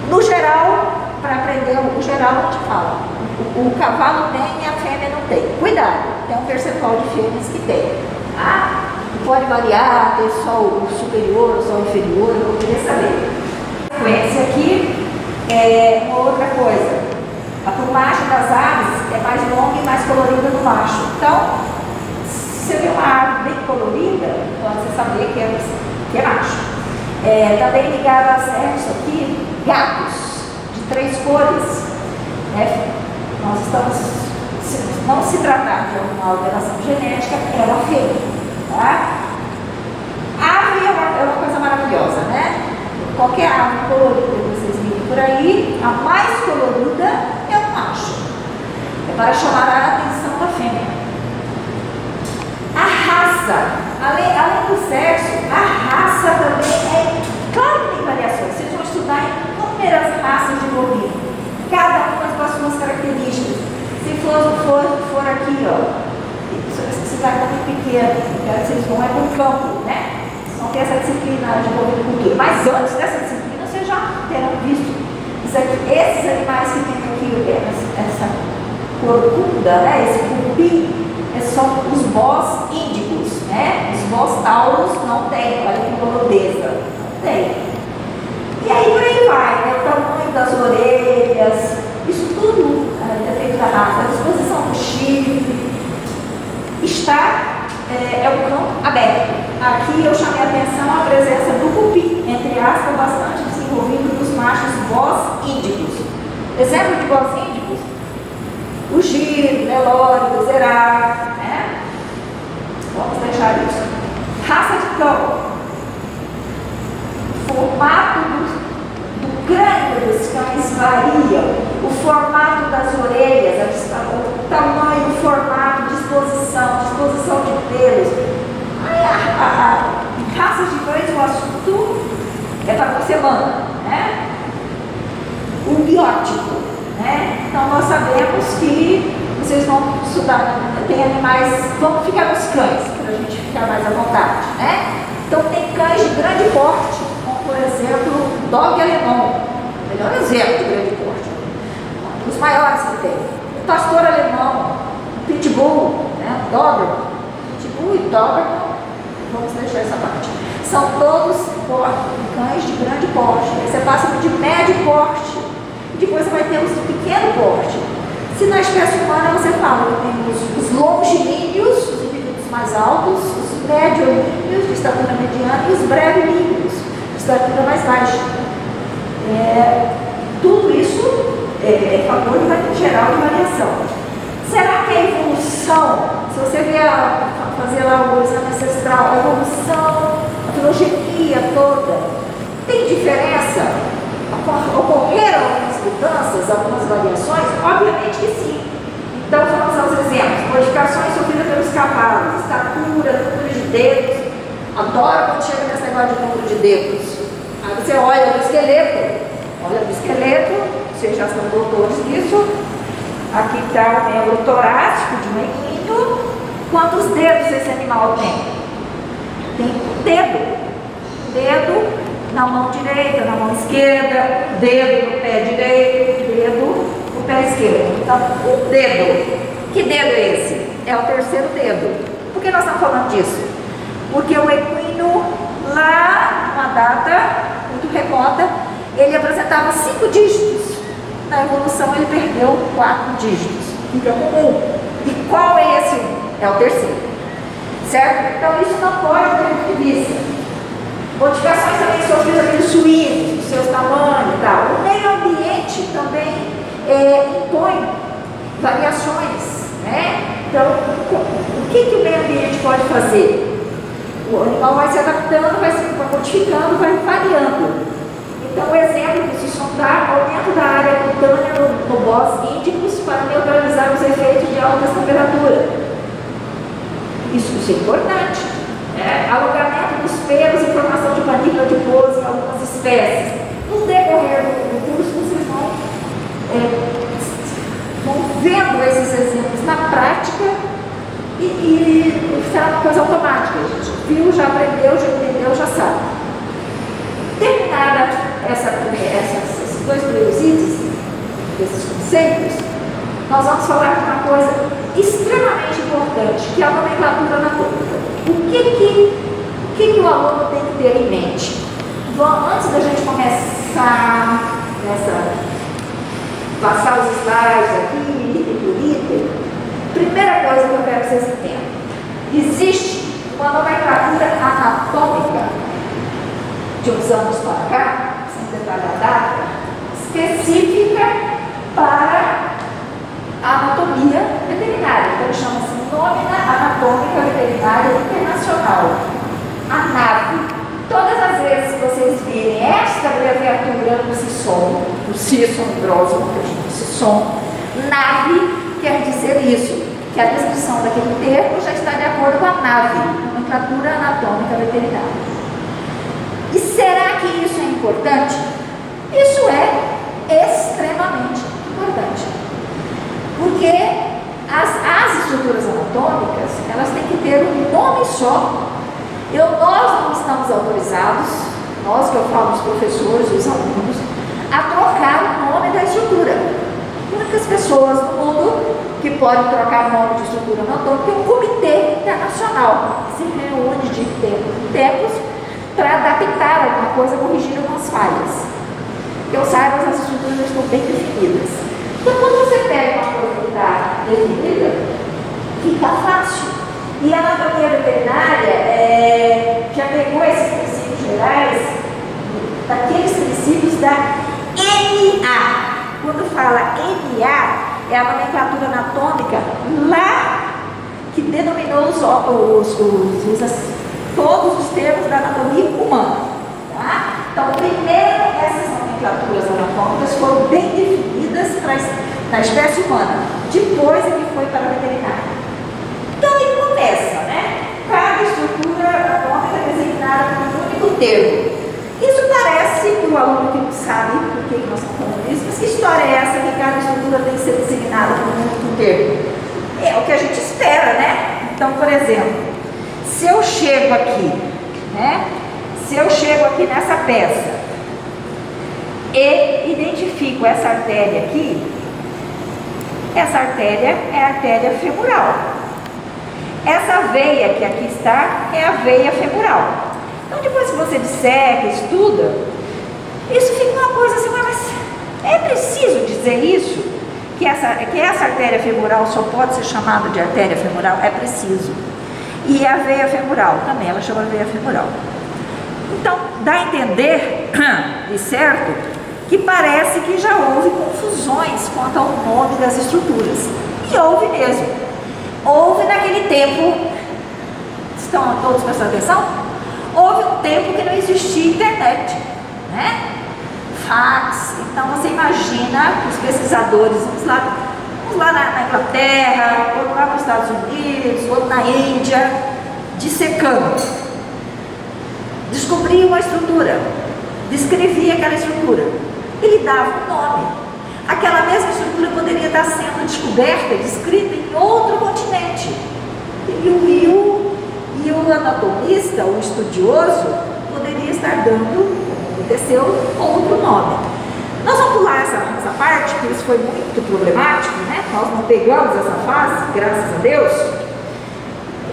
No geral, para aprender o geral, a gente fala: o cavalo tem e a fêmea não tem. Cuidado, tem um percentual de fêmeas que tem. Pode variar, ter só o superior, só o inferior, eu vou querer saber. A sequência aqui é uma outra coisa. A plumagem das aves é mais longa e mais colorida no macho. Então, se você vê uma ave bem colorida, pode você saber que é macho. Também ligado a sexo aqui, gatos de 3 cores. Nós estamos, se não se tratar de alguma alteração genética, é uma fêmea. Tá? Ave é uma coisa maravilhosa, né? Qualquer ave colorida que vocês virem por aí, a mais colorida é o macho. É para chamar a atenção da fêmea. A raça, além do sexo, a raça também claro que tem variações. Vocês vão estudar inúmeras raças de bovino, cada uma com as suas características. Se for aqui, ó, esse lugar está muito pequeno, quero que vocês vão para o campo, né? ter essa disciplina de bovinocultura. Mas antes dessa disciplina, vocês já terão visto esses animais que tem aqui, essa corcunda, né? Esse cupim, são os bós índicos, né? Os bós tauros não tem, olha que holandesa, não tem. E aí por aí vai, né? O tamanho das orelhas, isso tudo é feito da raça, a disposição do chifre, é um campo aberto. Aqui eu chamei a atenção a presença do cupim, entre aspas, bastante desenvolvido dos machos bós índicos. Exemplo de bós índicos, o giro, o Nelore, o Zerá, né? Vamos deixar isso. Raça de cão. O formato do crânio dos cães varia. O formato das orelhas, o tamanho, o formato, disposição de pelos. Raças de cães, o assunto é para uma semana, né? O biótipo, né? Então nós sabemos que vocês vão estudar, tem animais, vamos ficar nos cães, para a gente ficar mais à vontade, né? Então tem cães de grande porte, como por exemplo o dog alemão, o melhor exemplo de grande porte, um dos maiores que tem. O pastor alemão, o pitbull, né? O Doberman, pitbull e Doberman, vamos deixar essa parte. São todos cães de grande porte. Você passa de médio porte, depois você vai ter os de pequeno porte. Se na espécie humana você fala que tem os longilíneos, os indivíduos mais altos, os médio-líneos, de estatura mediana, e os brevilíneos, de estatura mais baixa. Tudo isso é fator geral de variação. Será que a evolução, se você vier fazer lá o exame ancestral, a evolução, a filogenia toda, tem diferença? Ocorreram algumas mudanças, algumas variações? Obviamente que sim. Então vamos aos exemplos. Modificações sofridas pelos cavalos, estatura, número de dedos. Adoro quando chega nesse negócio de número de dedos. Aí você olha no esqueleto, vocês já são doutores nisso. Aqui está o membro torácico de um equino. Quantos dedos esse animal tem? Tem um dedo na mão direita, na mão esquerda, dedo no pé direito, dedo no pé esquerdo. Então, um dedo. Que dedo é esse? É o terceiro dedo. Por que nós estamos falando disso? Porque o equino, lá numa data muito remota, ele apresentava 5 dígitos. Na evolução ele perdeu 4 dígitos. Então, um. E qual é esse um? É o terceiro. Certo? Então, isso não pode ter de vista. Modificações também sofridas pelos suínos, os seus tamanhos e tal. O meio ambiente também impõe variações, né? Então, o que o meio ambiente pode fazer? O animal vai se adaptando, vai se modificando, vai variando. Então, o exemplo que se dá aumento da área cutânea no bós índicos para neutralizar os efeitos de altas temperaturas. Isso é importante. Alongamento dos pelos e formação de panícula de pouso em algumas espécies. No decorrer do curso, vocês vão vendo esses exemplos na prática e será uma coisa automática. A gente viu, já aprendeu, já entendeu, já sabe. Terminada esses dois primeiros itens, desses conceitos, nós vamos falar de uma coisa extremamente importante, que é a nomenclatura anatômica. O que o aluno tem que ter em mente? Antes da gente começar passar os slides aqui, item por item, primeira coisa que eu quero que vocês entendam: existe uma nomenclatura anatômica de uns anos para cá, sem detalhar a data, específica para a anatomia veterinária. Então chama-se Nómina Anatômica Veterinária Internacional, ANAV. Todas as vezes que vocês virem esta abreviatura no CISOM, no CISOM, NAV quer dizer isso, que a descrição daquele termo já está de acordo com a NAV, Nomenclatura Anatômica Veterinária. E será que isso é importante? Isso é extremamente importante. Porque as estruturas anatômicas, elas têm que ter um nome só. Nós não estamos autorizados nós que eu falo, os professores, os alunos, a trocar o nome da estrutura. Muitas pessoas no mundo que podem trocar o nome de estrutura anatômica tem um comitê internacional que se reúne de tempos em tempos para adaptar alguma coisa, corrigir algumas falhas. Que eu saiba, as estruturas estão bem definidas. Então, quando você pega uma coisa que está definida, fica fácil. E a anatomia veterinária já pegou esses princípios gerais, daqueles princípios da NA. Quando fala NA, é a nomenclatura anatômica lá que denominou todos os termos da anatomia humana. Tá? Então, primeiro, essas nomenclaturas anatômicas foram bem definidas na espécie humana. Depois é que foi para a veterinária. Então, aí começa, né? Cada estrutura anatômica é designada por um único termo. Isso parece para o aluno que não sabe por que nós estamos falando isso, mas que história é essa que cada estrutura tem que ser designada por um único termo? É o que a gente espera, né? Então, por exemplo, se eu chego aqui, né? Se eu chego aqui nessa peça e identifico essa artéria aqui, essa artéria é a artéria femoral. Essa veia que aqui está é a veia femoral. Então, depois que você disseca, estuda, isso fica uma coisa assim, mas é preciso dizer isso? Que essa artéria femoral só pode ser chamada de artéria femoral? É preciso. E a veia femoral também, ela chama veia femoral. Então, dá a entender, de certo, que parece que já houve confusões quanto ao nome das estruturas. E houve mesmo. Houve naquele tempo, estão todos prestando atenção? Houve um tempo que não existia internet, né? Fax. Então você imagina os pesquisadores, uns lá na Inglaterra, outro lá nos Estados Unidos, outro na Índia, dissecando. Descobria uma estrutura, descrevia aquela estrutura, ele dava um nome. Aquela mesma estrutura poderia estar sendo descoberta, descrita em outro continente. E o anatomista, o estudioso, poderia estar dando, como aconteceu, outro nome. Nós vamos pular essa parte, que isso foi muito problemático, né? Nós não pegamos essa fase, graças a Deus.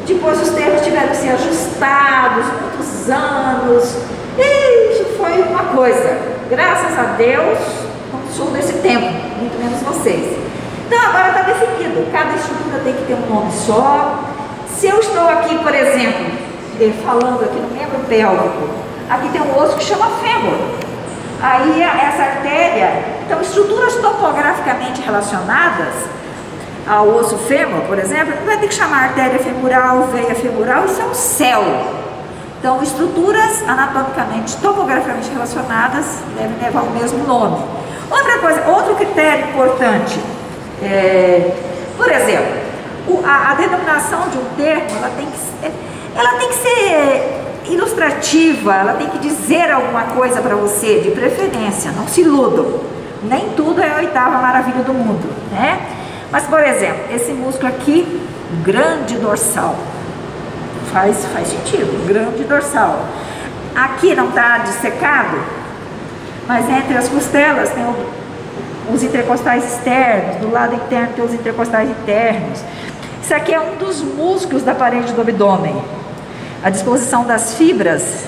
Depois os termos tiveram que ser ajustados, muitos anos. E isso foi uma coisa. Graças a Deus, não sou desse tempo, muito menos vocês. Então agora está definido, cada estrutura tem que ter um nome só. Se eu estou aqui, por exemplo, falando aqui no membro pélvico, aqui tem um osso que chama fêmur. Aí essa artéria, então estruturas topograficamente relacionadas ao osso fêmur, por exemplo, vai ter que chamar artéria femoral, veia femoral, isso é um céu. Então estruturas anatomicamente, topograficamente relacionadas devem levar o mesmo nome. Outra coisa, outro critério importante, por exemplo, a denominação de um termo, ela tem que ser ilustrativa, ela tem que dizer alguma coisa para você, de preferência, não se iludam. Nem tudo é a oitava maravilha do mundo, né? Mas, por exemplo, esse músculo aqui, grande dorsal, faz sentido, grande dorsal. Aqui não está dissecado, mas entre as costelas tem os intercostais externos, do lado interno tem os intercostais internos. Isso aqui é um dos músculos da parede do abdômen. A disposição das fibras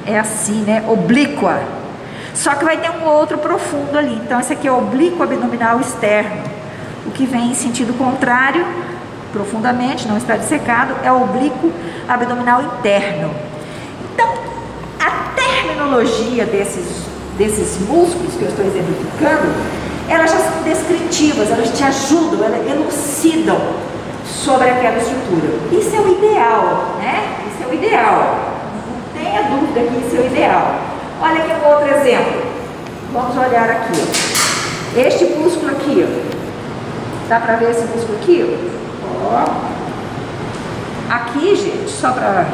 é assim, né? Oblíqua. Só que vai ter um outro profundo ali. Então, esse aqui é o oblíquo abdominal externo. O que vem em sentido contrário, profundamente, não está dissecado, é o oblíquo abdominal interno. Então, a terminologia desses músculos que eu estou exemplificando, elas já são descritivas, elas te ajudam, elas elucidam sobre aquela estrutura. Isso é o ideal, né? Isso é o ideal. Não tenha dúvida que isso é o ideal. Olha aqui um outro exemplo. Vamos olhar aqui, ó. Este músculo aqui, ó. Dá pra ver esse músculo aqui, ó? Aqui, gente, só pra...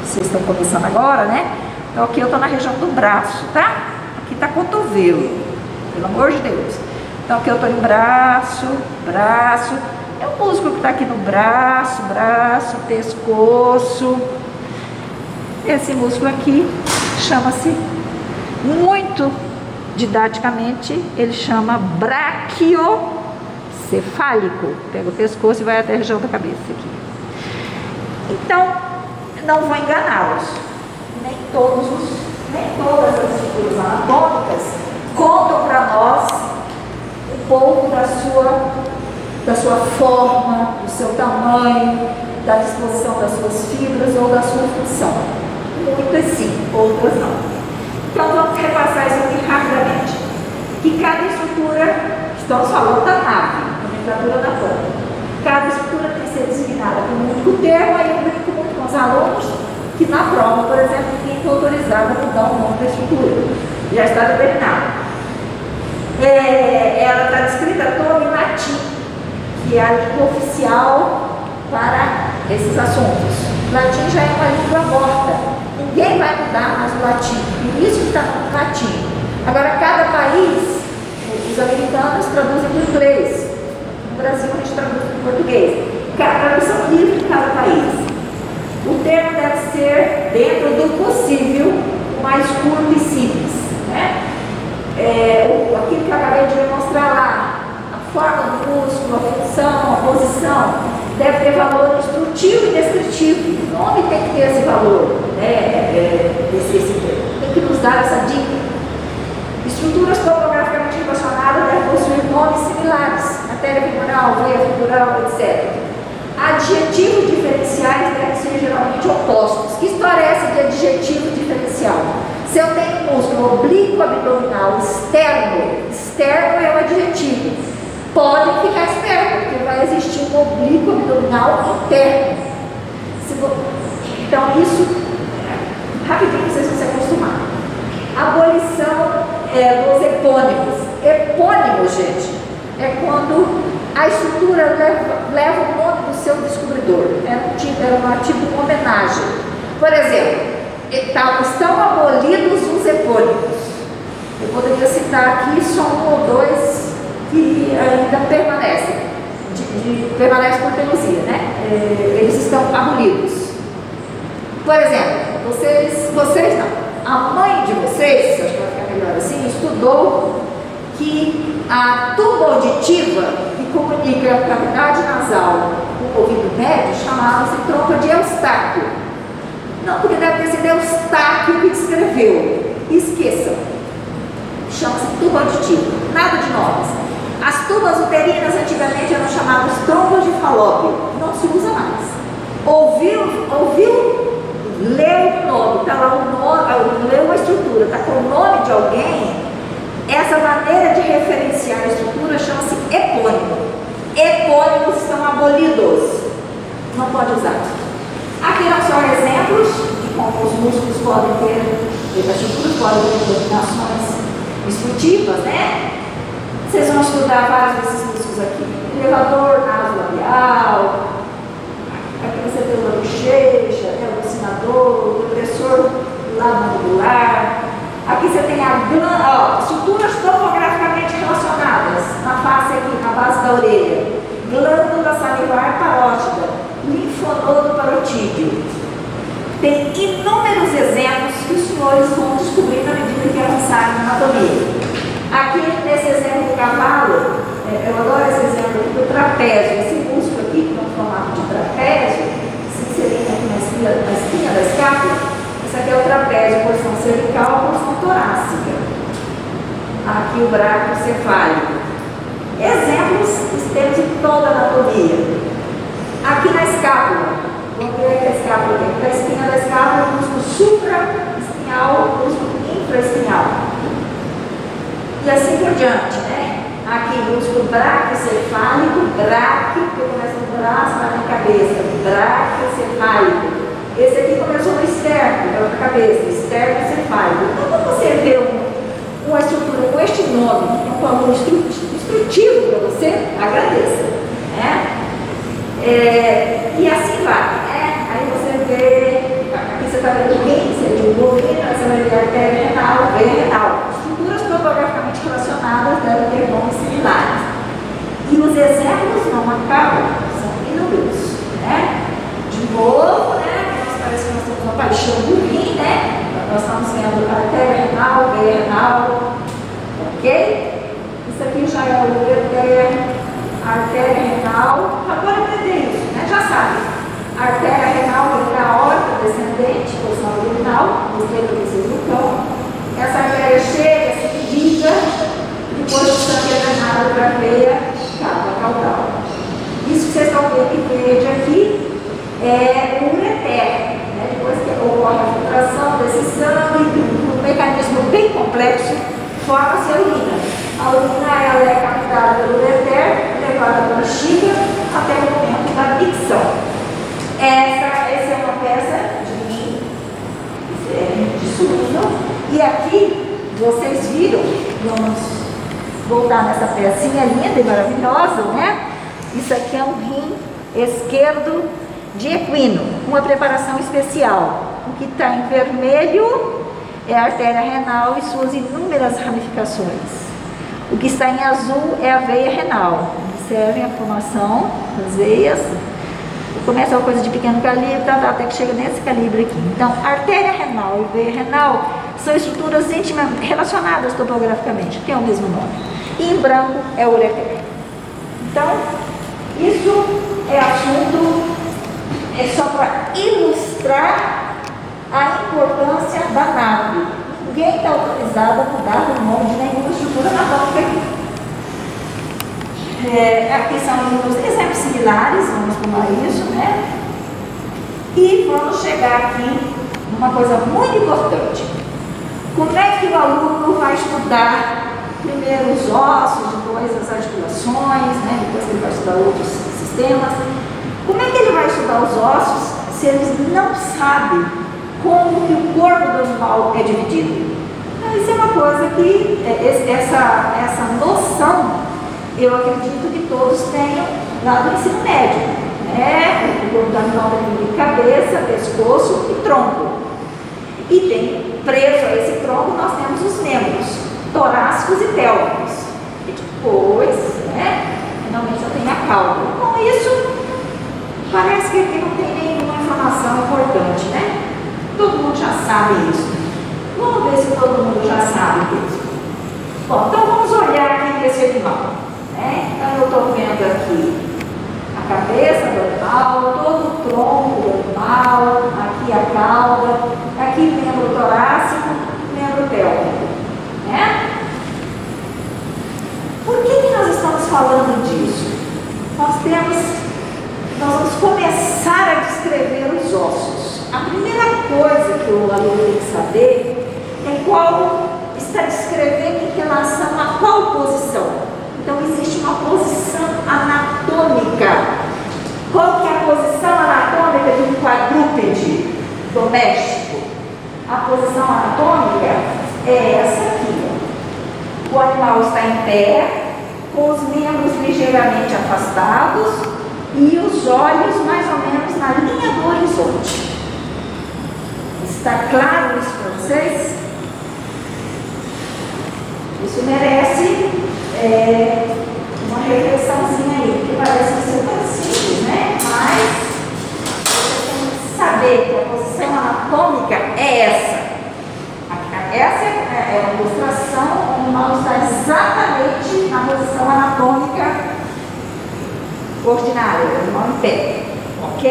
Vocês estão começando agora, né? Então aqui eu tô na região do braço, tá? Aqui tá cotovelo, pelo amor de Deus. Então aqui eu tô em braço, braço. É o músculo que tá aqui no braço, pescoço. Esse músculo aqui chama-se Muito didaticamente, ele chama braquiocefálico. Pega o pescoço e vai até a região da cabeça aqui. Então, não vou enganá-los. Nem todas as estruturas anatômicas contam para nós um pouco da sua forma, do seu tamanho, da disposição das suas fibras ou da sua função. Muitas sim, outras não. Então vamos repassar isso aqui rapidamente. Que cada estrutura, estamos falando da nave, nomenclatura anatômica. Cada estrutura tem que ser designada por um único termo, aí eu brinco muito com os alunos que na prova, por exemplo, ninguém foi autorizado a mudar o nome da estrutura. Já está determinado. Ela está descrita toda em latim, que é a língua oficial para esses assuntos. O latim já é uma língua morta. Ninguém vai mudar mais o latim. Por isso que está no latim. Agora, cada país, os americanos traduzem para o inglês. No Brasil, a gente traduz para o português. Tradução livre de cada país. O termo deve ser, dentro do possível, o mais curto e simples. Né? Aquilo que eu acabei de demonstrar lá, a forma do músculo, a função, a posição, deve ter valor instrutivo e descritivo. O nome tem que ter esse valor, né? Tem que nos dar essa dica. Estruturas topograficamente relacionadas devem possuir nomes similares, matéria femoral, veia femoral, etc. Adjetivos diferenciais devem ser geralmente opostos. Que história é essa de adjetivo diferencial? Se eu tenho um músculo oblíquo abdominal externo é um adjetivo. Podem ficar espertos, porque vai existir um oblíquo abdominal interno. Então, isso, rapidinho vocês vão se acostumar. Abolição dos epônimos. Epônimo, gente, é quando a estrutura leva o nome do seu descobridor. Era uma tipo de homenagem. Por exemplo, estão abolidos os epônimos. Eu poderia citar aqui só um ou dois que ainda permanecem, permanecem por teimosia, né? Eles estão abolidos. Por exemplo, vocês não. A mãe de vocês, acho que vai ficar melhor assim, estudou que a tuba auditiva que comunica a cavidade nasal com o ouvido médio chamava-se trompa de Eustáquio. Não, porque deve ter sido Eustáquio que descreveu. Esqueçam. Chama-se tuba auditiva. Nada de nomes. As tubas uterinas antigamente eram chamadas trompas de Falópio. Não se usa mais. Ouviu, leu o nome, está lá o nome, leu uma estrutura, está com o nome de alguém, essa maneira de referenciar a estrutura chama-se epônimo. Epônimos estão abolidos. Não pode usar. Aqui não são exemplos de como os músculos podem ter, as estruturas podem ter dominações instrutivas, né? Vocês vão estudar vários desses músculos aqui. Elevador nasolabial, aqui você tem o la bochecha, o alucinador, o depressor labial. Aqui você tem a glândula, estruturas topograficamente relacionadas, na face aqui, na base da orelha. Glândula salivar parótida, linfonodo parotídeo. Tem inúmeros exemplos que os senhores vão descobrir na medida que avançarem na anatomia. Aqui, nesse exemplo do cavalo, eu adoro esse exemplo aqui do trapézio. Esse músculo aqui, que é um formato de trapézio, se inserindo aqui na espinha da escápula, esse aqui é o trapézio, porção cervical, porção torácica. Aqui o braquiocefálico. Exemplos temos em toda a anatomia. Aqui na escápula, vamos ver aqui a escápula aqui. Da espinha da escápula, o músculo supraespinhal, o músculo infraespinhal. E assim por diante, né? Aqui, músculo braquiocefálico, bráquio, que começa no braço, vai na cabeça, braquiocefálico. Esse aqui começou no externo, é outra cabeça, externo-cefálico. Então, quando você vê uma estrutura com este nome, um valor instrutivo para você, agradeça. Né? E assim vai. Né? Aí você vê, aqui você está vendo o rim, você vê o bovino, você vai ver a artéria renal, veia renal. Estruturas topograficamente relacionadas devem ter nomes similares. E os exemplos não acabam, são inúmeros. Né? De novo, né? Parece que nós temos uma paixão do rim, né? Nós estamos vendo a artéria renal, veia ureter, artéria renal. Agora aprender isso, né? Já sabe. Artéria renal é a aorta descendente, posição abdominal, mostrei para vocês no campo. Essa artéria chega, se liga, depois o sangue é drenado para a veia cava caudal. Isso que vocês estão vendo em verde aqui é o ureter, né? Depois que ocorre a filtração desse sangue, um mecanismo bem complexo, forma-se a urina. A urina ela é captada pelo ureter, levada pela bexiga até o momento da micção. Essa é uma peça de suíno. E aqui vocês viram, vamos voltar nessa pecinha linda e maravilhosa, né? Isso aqui é um rim esquerdo de equino, uma preparação especial. O que está em vermelho é a artéria renal e suas inúmeras ramificações. O que está em azul é a veia renal. Observem a formação das veias. Começa uma coisa de pequeno calibre, até que chega nesse calibre aqui. Então, artéria renal e veia renal são estruturas intimamente relacionadas topograficamente, que é o mesmo nome. E em branco é o ureter. Então, isso é assunto, é só para ilustrar a importância da nave. Ninguém está autorizado a mudar o nome de nenhuma estrutura anatômica aqui. Aqui são exemplos similares, vamos tomar isso, né? E vamos chegar aqui numa coisa muito importante. Como é que o aluno vai estudar primeiro os ossos, depois as articulações, né? Depois ele vai estudar outros sistemas. Como é que ele vai estudar os ossos se ele não sabe como que o corpo do animal é dividido? Então, isso é uma coisa que, essa noção, eu acredito que todos tenham lá do ensino médio, né? O corpo do animal tem cabeça, pescoço e tronco. E tem, preso a esse tronco, nós temos os membros torácicos e pélvicos. E depois, né? Finalmente só tem a cauda. Com isso, parece que aqui não tem nenhuma informação importante, né? Todo mundo já sabe isso. Vamos ver se todo mundo já sabe isso. Bom, então vamos olhar aqui esse animal. Então eu estou vendo aqui a cabeça do animal, todo o tronco do animal, aqui a cauda, aqui membro torácico, membro pélvico, né? Por que nós estamos falando disso? Nós vamos começar a descrever os ossos. A primeira coisa que o aluno tem que saber é qual está descrevendo em relação a qual posição. Então, existe uma posição anatômica. Qual que é a posição anatômica de um quadrúpede doméstico? A posição anatômica é essa aqui. O animal está em pé, com os membros ligeiramente afastados e os olhos mais ou menos na linha do horizonte. Está claro isso para vocês? Isso merece uma reflexãozinha aí, que parece ser tão simples, né? Mas você tem que saber que a posição anatômica é essa. Essa é uma ilustração onde o animal está exatamente na posição anatômica ordinária, o animal em pé, ok?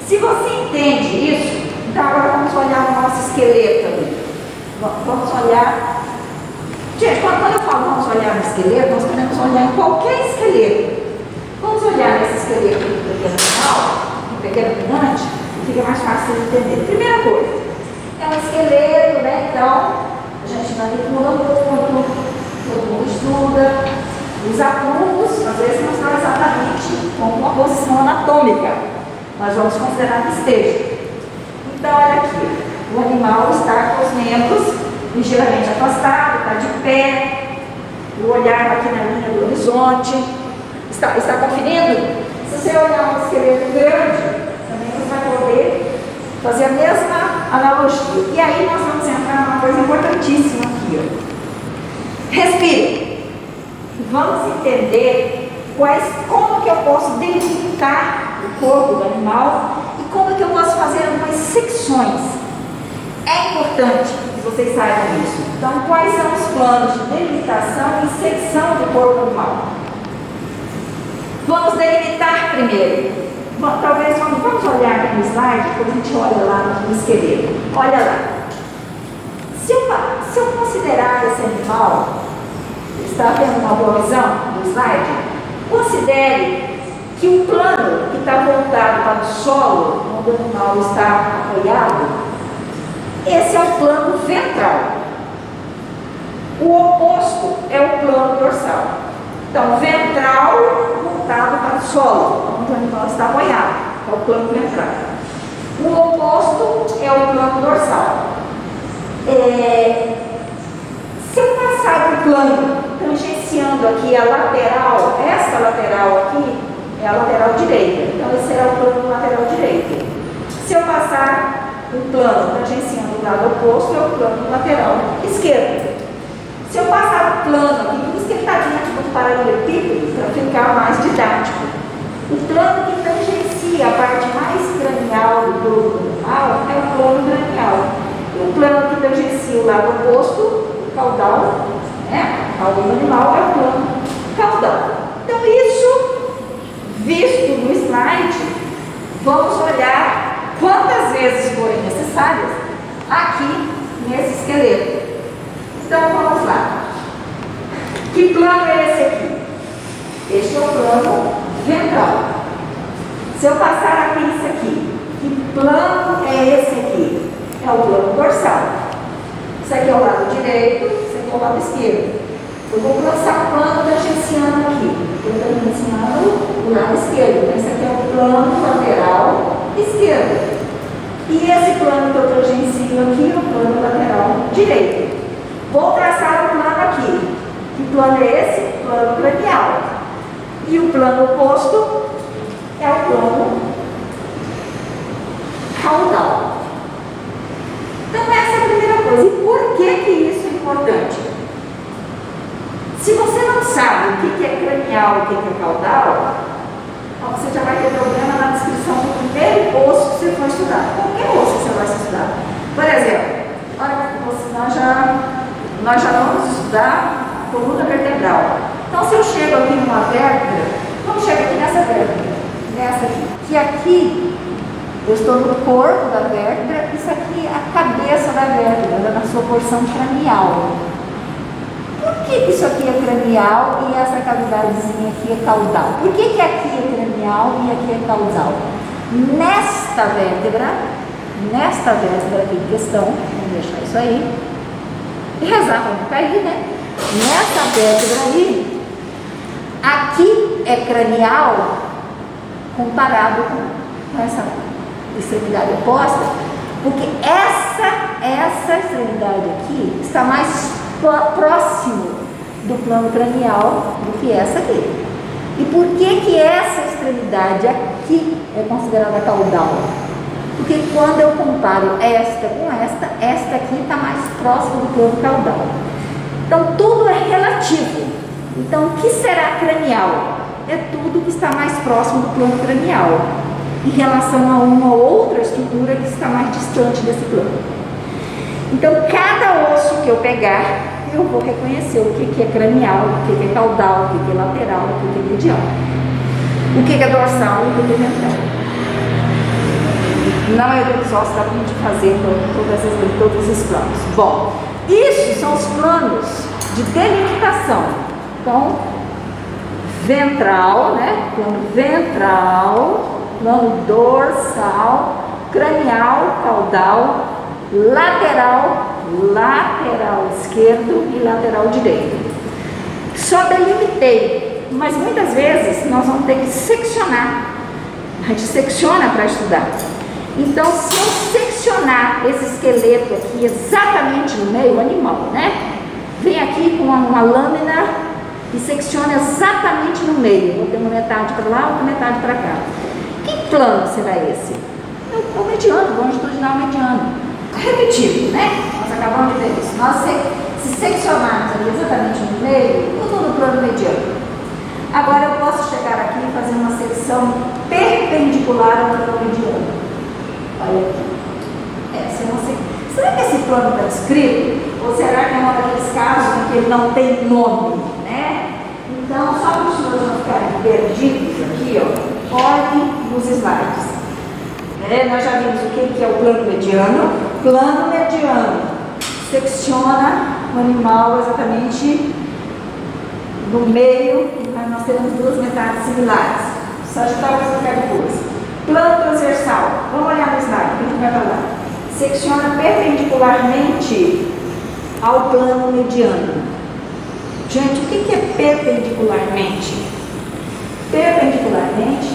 Se você entende isso, então agora vamos olhar o nosso esqueleto ali. Vamos olhar. Gente, quando eu falo vamos olhar no esqueleto, nós queremos olhar em qualquer esqueleto. Vamos olhar nesse esqueleto do pequeno animal, do pequeno ruminante, que fica mais fácil de entender. Primeira coisa, é um esqueleto, né? Então, a gente manipula muito, todo mundo estuda. Os alunos, às vezes, não estão exatamente com uma posição anatômica, mas vamos considerar que esteja. Então, olha aqui, o animal está com os membros ligeiramente afastado, está de pé, o olhar aqui na linha do horizonte. Está conferindo? Se você olhar um esqueleto grande, também você vai poder fazer a mesma analogia. E aí nós vamos entrar numa coisa importantíssima aqui. Ó. Respire. Vamos entender como que eu posso delimitar o corpo do animal e como que eu posso fazer algumas secções. É importante vocês saibam isso. Então, quais são os planos de delimitação e secção do corpo animal? Vamos delimitar primeiro. Talvez vamos olhar aqui no slide, depois a gente olha lá no esqueleto. Olha lá. Se eu considerar esse animal, está vendo uma boa visão do slide? Considere que o plano que está voltado para o solo, onde o animal está apoiado, esse é o plano ventral. O oposto é o plano dorsal. Então, ventral voltado para o solo, onde o animal está apoiado, é o plano ventral. O oposto é o plano dorsal. Se eu passar o plano tangenciando aqui a lateral, essa lateral aqui é a lateral direita, então esse será o plano lateral direito. Se eu passar o plano tangenciando o lado oposto, é o plano lateral esquerdo. Se eu passar o plano aqui, por isso que ele está dentro do paralelepípedo, para ficar mais didático. O plano que tangencia a parte mais cranial do globo animal é o plano cranial. O plano que tangencia o lado oposto, o caudal, né? O caudal animal é o plano caudal. Então, isso, visto no slide, vamos olhar quantas vezes forem necessárias aqui nesse esqueleto. Então, vamos lá. Que plano é esse aqui? Este é o plano ventral. Se eu passar aqui isso aqui, que plano é esse aqui? É o plano dorsal. Isso aqui é o lado direito, isso aqui é o lado esquerdo. Eu vou lançar o plano tangenciando aqui. Estou tangenciando o lado esquerdo. Esse aqui é o plano lateral esquerdo. E esse plano que eu tangencio aqui é o plano lateral direito. Vou traçar o plano aqui. Que plano é esse? Plano cranial. E o plano oposto é o plano caudal. Então, essa é a primeira coisa. E por que isso é importante? Se você não sabe o que é cranial e o que é caudal, então você já vai ter problema na descrição do primeiro osso que você for estudar. Qualquer osso que você vai estudar. Por exemplo, nós já vamos estudar a coluna vertebral. Então, se eu chego aqui numa vértebra, vamos chegar aqui nessa vértebra, nessa aqui, que aqui eu estou no corpo da vértebra, isso aqui é a cabeça da vértebra, na sua porção cranial. Por que isso aqui é cranial e essa cavidadezinha aqui é caudal? Por que aqui é cranial e aqui é caudal? Nesta vértebra aqui em questão, vamos deixar isso aí, e rezar para não cair, né? Nessa vértebra aí, aqui é cranial comparado com essa extremidade oposta, porque essa extremidade aqui está mais próximo do plano cranial do que essa aqui. E por que essa extremidade aqui é considerada caudal? Porque quando eu comparo esta com esta aqui está mais próximo do plano caudal. Então, tudo é relativo. Então, o que será cranial? É tudo que está mais próximo do plano cranial, em relação a uma outra estrutura que está mais distante desse plano. Então, cada osso que eu pegar, eu vou reconhecer o que é cranial, o que é caudal, o que é lateral, o que é medial, o que é dorsal e o que é ventral. Na maioria dos ossos dá para a gente fazer todos esses planos. Bom, isso são os planos de delimitação. Então, ventral, né? Plano ventral, plano dorsal, cranial, caudal, lateral esquerdo e lateral direito. Só delimitei, mas muitas vezes nós vamos ter que seccionar. A gente secciona para estudar. Então, se eu seccionar esse esqueleto aqui exatamente no meio, o animal, né? Vem aqui com uma lâmina e secciona exatamente no meio. Vou ter uma metade para lá, outra metade para cá. Que plano será esse? É o mediano, longitudinal mediano. Repetido, né? Nós acabamos de ver isso. Nós se seccionarmos ali exatamente no meio, tudo no plano mediano. Agora eu posso chegar aqui e fazer uma secção perpendicular ao plano mediano. Olha aqui. Essa é uma secção. Será que esse plano está escrito? Ou será que é um daqueles casos em que ele não tem nome, né? Então, só para os senhores não ficarem perdidos aqui, ó, olhem nos slides. Nós já vimos o que é o plano mediano. Plano mediano secciona o animal exatamente no meio, mas nós temos duas metades similares. Sagitário e depois. Plano transversal. Vamos olhar no slide, que a gente vai falar. Secciona perpendicularmente ao plano mediano. Gente, o que é perpendicularmente? Perpendicularmente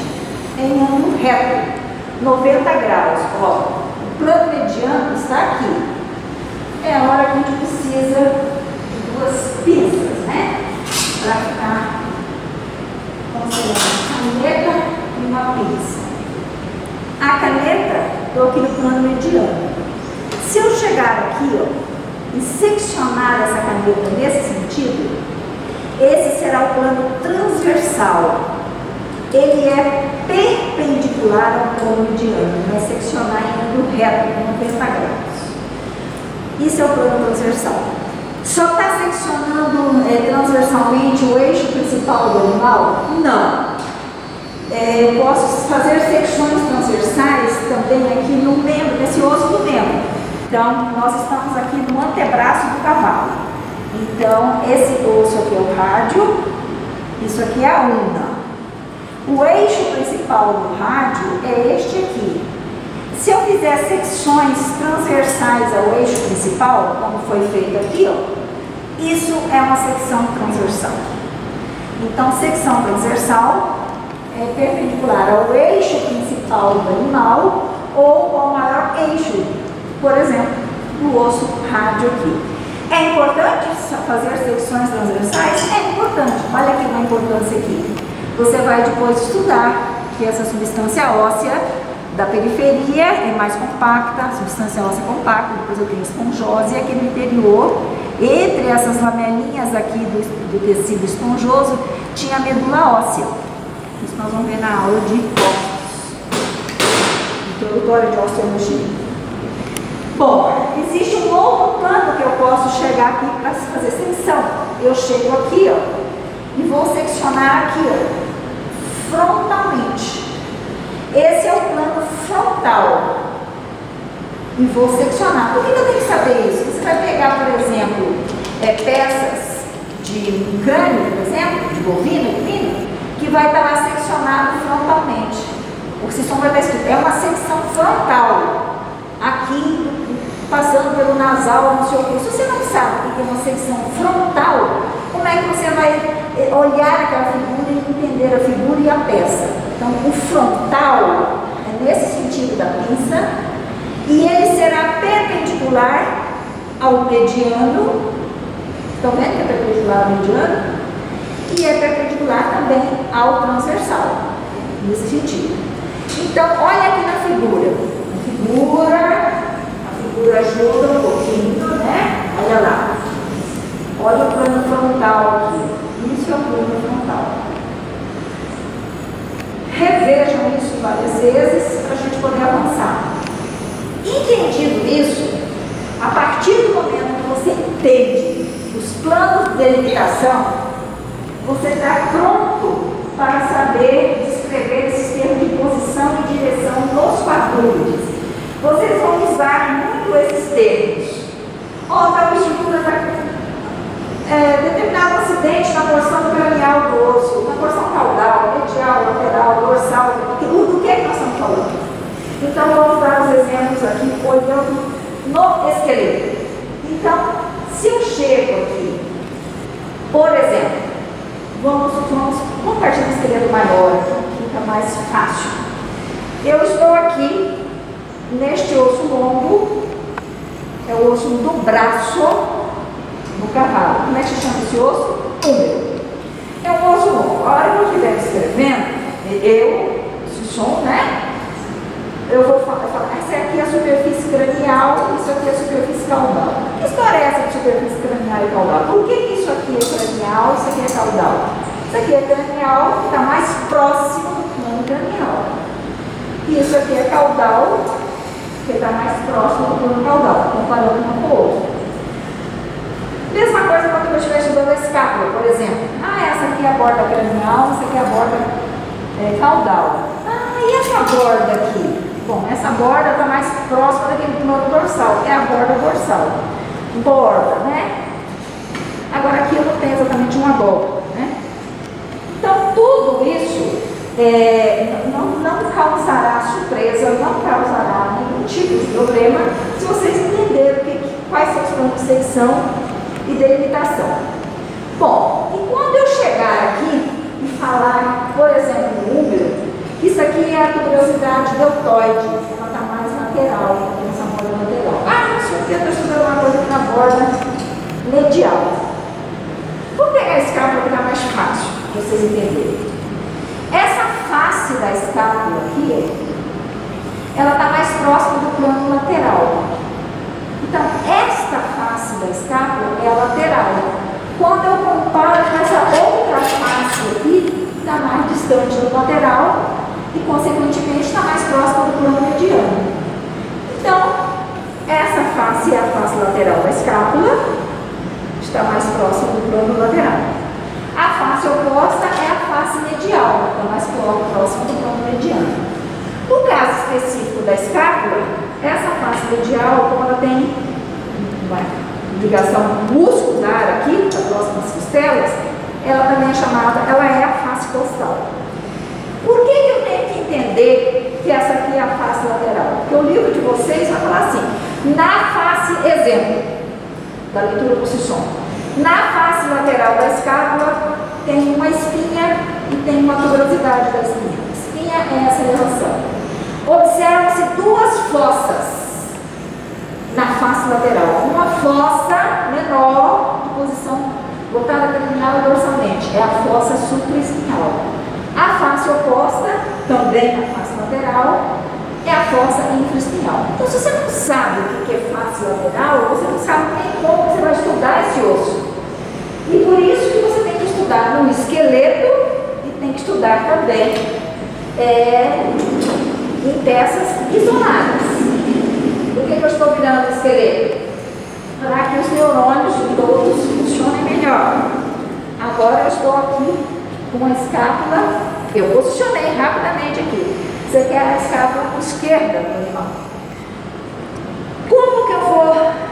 é em ângulo reto, 90 graus. Ó, o plano mediano está aqui. É a hora que a gente precisa de duas pinças, né? Para ficar uma caneta e uma pinça. A caneta, estou aqui no plano mediano. Se eu chegar aqui, ó, e seccionar essa caneta nesse sentido, esse será o plano transversal. Ele é perpendicular ao plano mediano, vai seccionar em ângulo reto, 90 graus. Isso é o plano transversal. Só está seccionando transversalmente o eixo principal do animal? Não. Eu posso fazer secções transversais também aqui no membro, nesse osso do membro. Então, nós estamos aqui no antebraço do cavalo. Então, esse osso aqui é o rádio, isso aqui é a una. O eixo principal do rádio é este aqui. Se eu fizer secções transversais ao eixo principal, como foi feito aqui, ó, isso é uma secção transversal. Então, secção transversal é perpendicular ao eixo principal do animal ou ao maior eixo, por exemplo, no osso rádio aqui. É importante fazer secções transversais? É importante. Olha aqui uma importância aqui. Você vai depois estudar que essa substância óssea da periferia é mais compacta, a substância óssea compacta, depois eu tenho esponjosa, e aqui no interior, entre essas lamelinhas aqui do tecido esponjoso, tinha a medula óssea. Isso nós vamos ver na aula de ossos, introdutória de osteologia. Bom, existe um outro plano que eu posso chegar aqui para fazer secção. Eu chego aqui, ó, e vou seccionar aqui, ó, frontalmente. Esse é o plano frontal. E vou seccionar. Por que eu tenho que saber isso? Você vai pegar, por exemplo, peças de crânio, por exemplo, de bovino, equino, que vai estar lá seccionado frontalmente. Porque se vai estar escrito, é uma secção frontal. Aqui, passando pelo nasal, não sei o que. Se você não sabe o que é uma secção frontal, como é que você vai olhar aquela figura e entender a figura e a peça? Então, o frontal é nesse sentido da pinça e ele será perpendicular ao mediano. Estão vendo que é perpendicular ao mediano? E é perpendicular também ao transversal, nesse sentido. Então, olha aqui na figura. A figura ajuda um pouquinho, né? Olha lá. Olha o plano frontal aqui. Isso é o plano frontal. Revejam isso várias vezes para a gente poder avançar. Entendido isso, a partir do momento que você entende os planos de delimitação, você está pronto para saber descrever esses termos de posição e direção nos quadrúpedes. Vocês vão usar muito esses termos. Tal estrutura determinado acidente na porção cranial do osso, na porção caudal, medial, lateral, dorsal, do que é que nós estamos falando? Então, vamos dar os exemplos aqui, olhando no esqueleto. Então, se eu chego aqui, por exemplo, vamos partir do esqueleto maior, que fica mais fácil. Eu estou aqui, neste osso longo, é o osso do braço do cavalo. Como é que se chama esse osso? Húmero. É um osso longo. A hora que eu estiver escrevendo, esse som, né? Eu vou falar, essa aqui é a superfície cranial, isso aqui é a superfície caudal. Que história é essa de superfície cranial e caudal? Por que isso aqui é cranial, isso aqui é caudal? Isso aqui é cranial, que está mais próximo do plano cranial. E isso aqui é caudal, que porque está mais próximo do plano caudal, comparando um com o outro. Mesma coisa quando eu estiver estudando a escápula, por exemplo. Essa aqui é a borda cranial, essa aqui é a borda caudal. E essa borda aqui? Bom, essa borda está mais próxima daquele plano dorsal, é a borda dorsal. Borda, né? Agora aqui eu não tenho exatamente uma borda, né? Então tudo isso não causará surpresa, não causará nenhum tipo de problema se vocês entenderem quais são os planos de secção e delimitação. Bom, e quando eu chegar aqui e falar, por exemplo, um número, isso aqui é a tuberosidade deltoide, ela está mais lateral, essa borda lateral. Isso aqui eu estou estudando uma coisa aqui na borda medial. Vou pegar a escápula que está mais fácil, para vocês entenderem. Essa face da escápula aqui, ela está mais próxima do plano lateral. Então, esta face da escápula é a lateral. Quando eu comparo com essa outra face aqui, está mais distante do lateral e, consequentemente, está mais próxima do plano mediano. Então, essa face é a face lateral da escápula, está mais próxima do plano lateral. A face oposta é a face medial, está mais próxima do plano mediano. No caso específico da escápula, essa face medial, como ela tem uma ligação muscular aqui, próxima às costelas, ela também é chamada, ela é a face costal. Por que eu tenho que entender que essa aqui é a face lateral? Porque o livro de vocês vai falar assim, na face, exemplo, da leitura por si só. Na face lateral da escápula tem uma espinha e tem uma tuberosidade da espinha. Espinha é essa elevação. Observam-se duas fossas na face lateral. Uma fossa menor, de posição botada cranial e dorsalmente, é a fossa supraespinhal. A face oposta, também na face lateral, é a fossa infraespinhal. Então, se você não sabe o que é face lateral, você não sabe nem como você vai estudar esse osso. E por isso que você tem que estudar no esqueleto e tem que estudar também em peças isoladas. Por que eu estou virando o esqueleto? Para que os neurônios todos funcionem melhor. Agora eu estou aqui com a escápula, eu posicionei rapidamente aqui. Você quer a escápula esquerda do animal. Como que eu vou...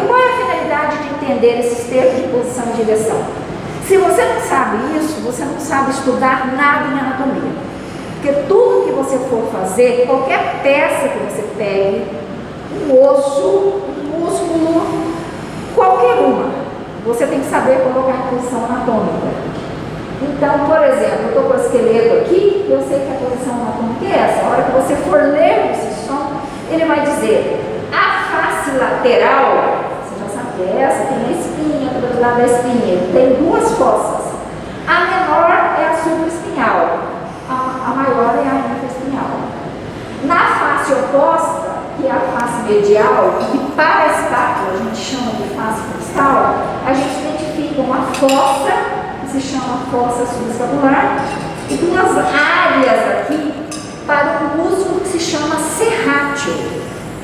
Qual é a finalidade de entender esses termos de posição e direção? Se você não sabe isso, você não sabe estudar nada em anatomia. Porque tudo que você for fazer, qualquer peça que você pegue, um osso, um músculo, qualquer uma, você tem que saber colocar em posição anatômica. Então, por exemplo, eu estou com o esqueleto aqui, eu sei que a posição anatômica é essa. A hora que você for ler esse som, ele vai dizer, a face lateral, você já sabe que é essa, tem a espinha, do outro lado da espinha, tem duas fossas. A menor é a supraespinhal, a maior é a infraespinhal. Na face oposta, que é a face medial, que para a escápula a gente chama de face costal, a gente identifica uma fossa, se chama fossa subescapular, e duas áreas aqui para um músculo que se chama serrátil,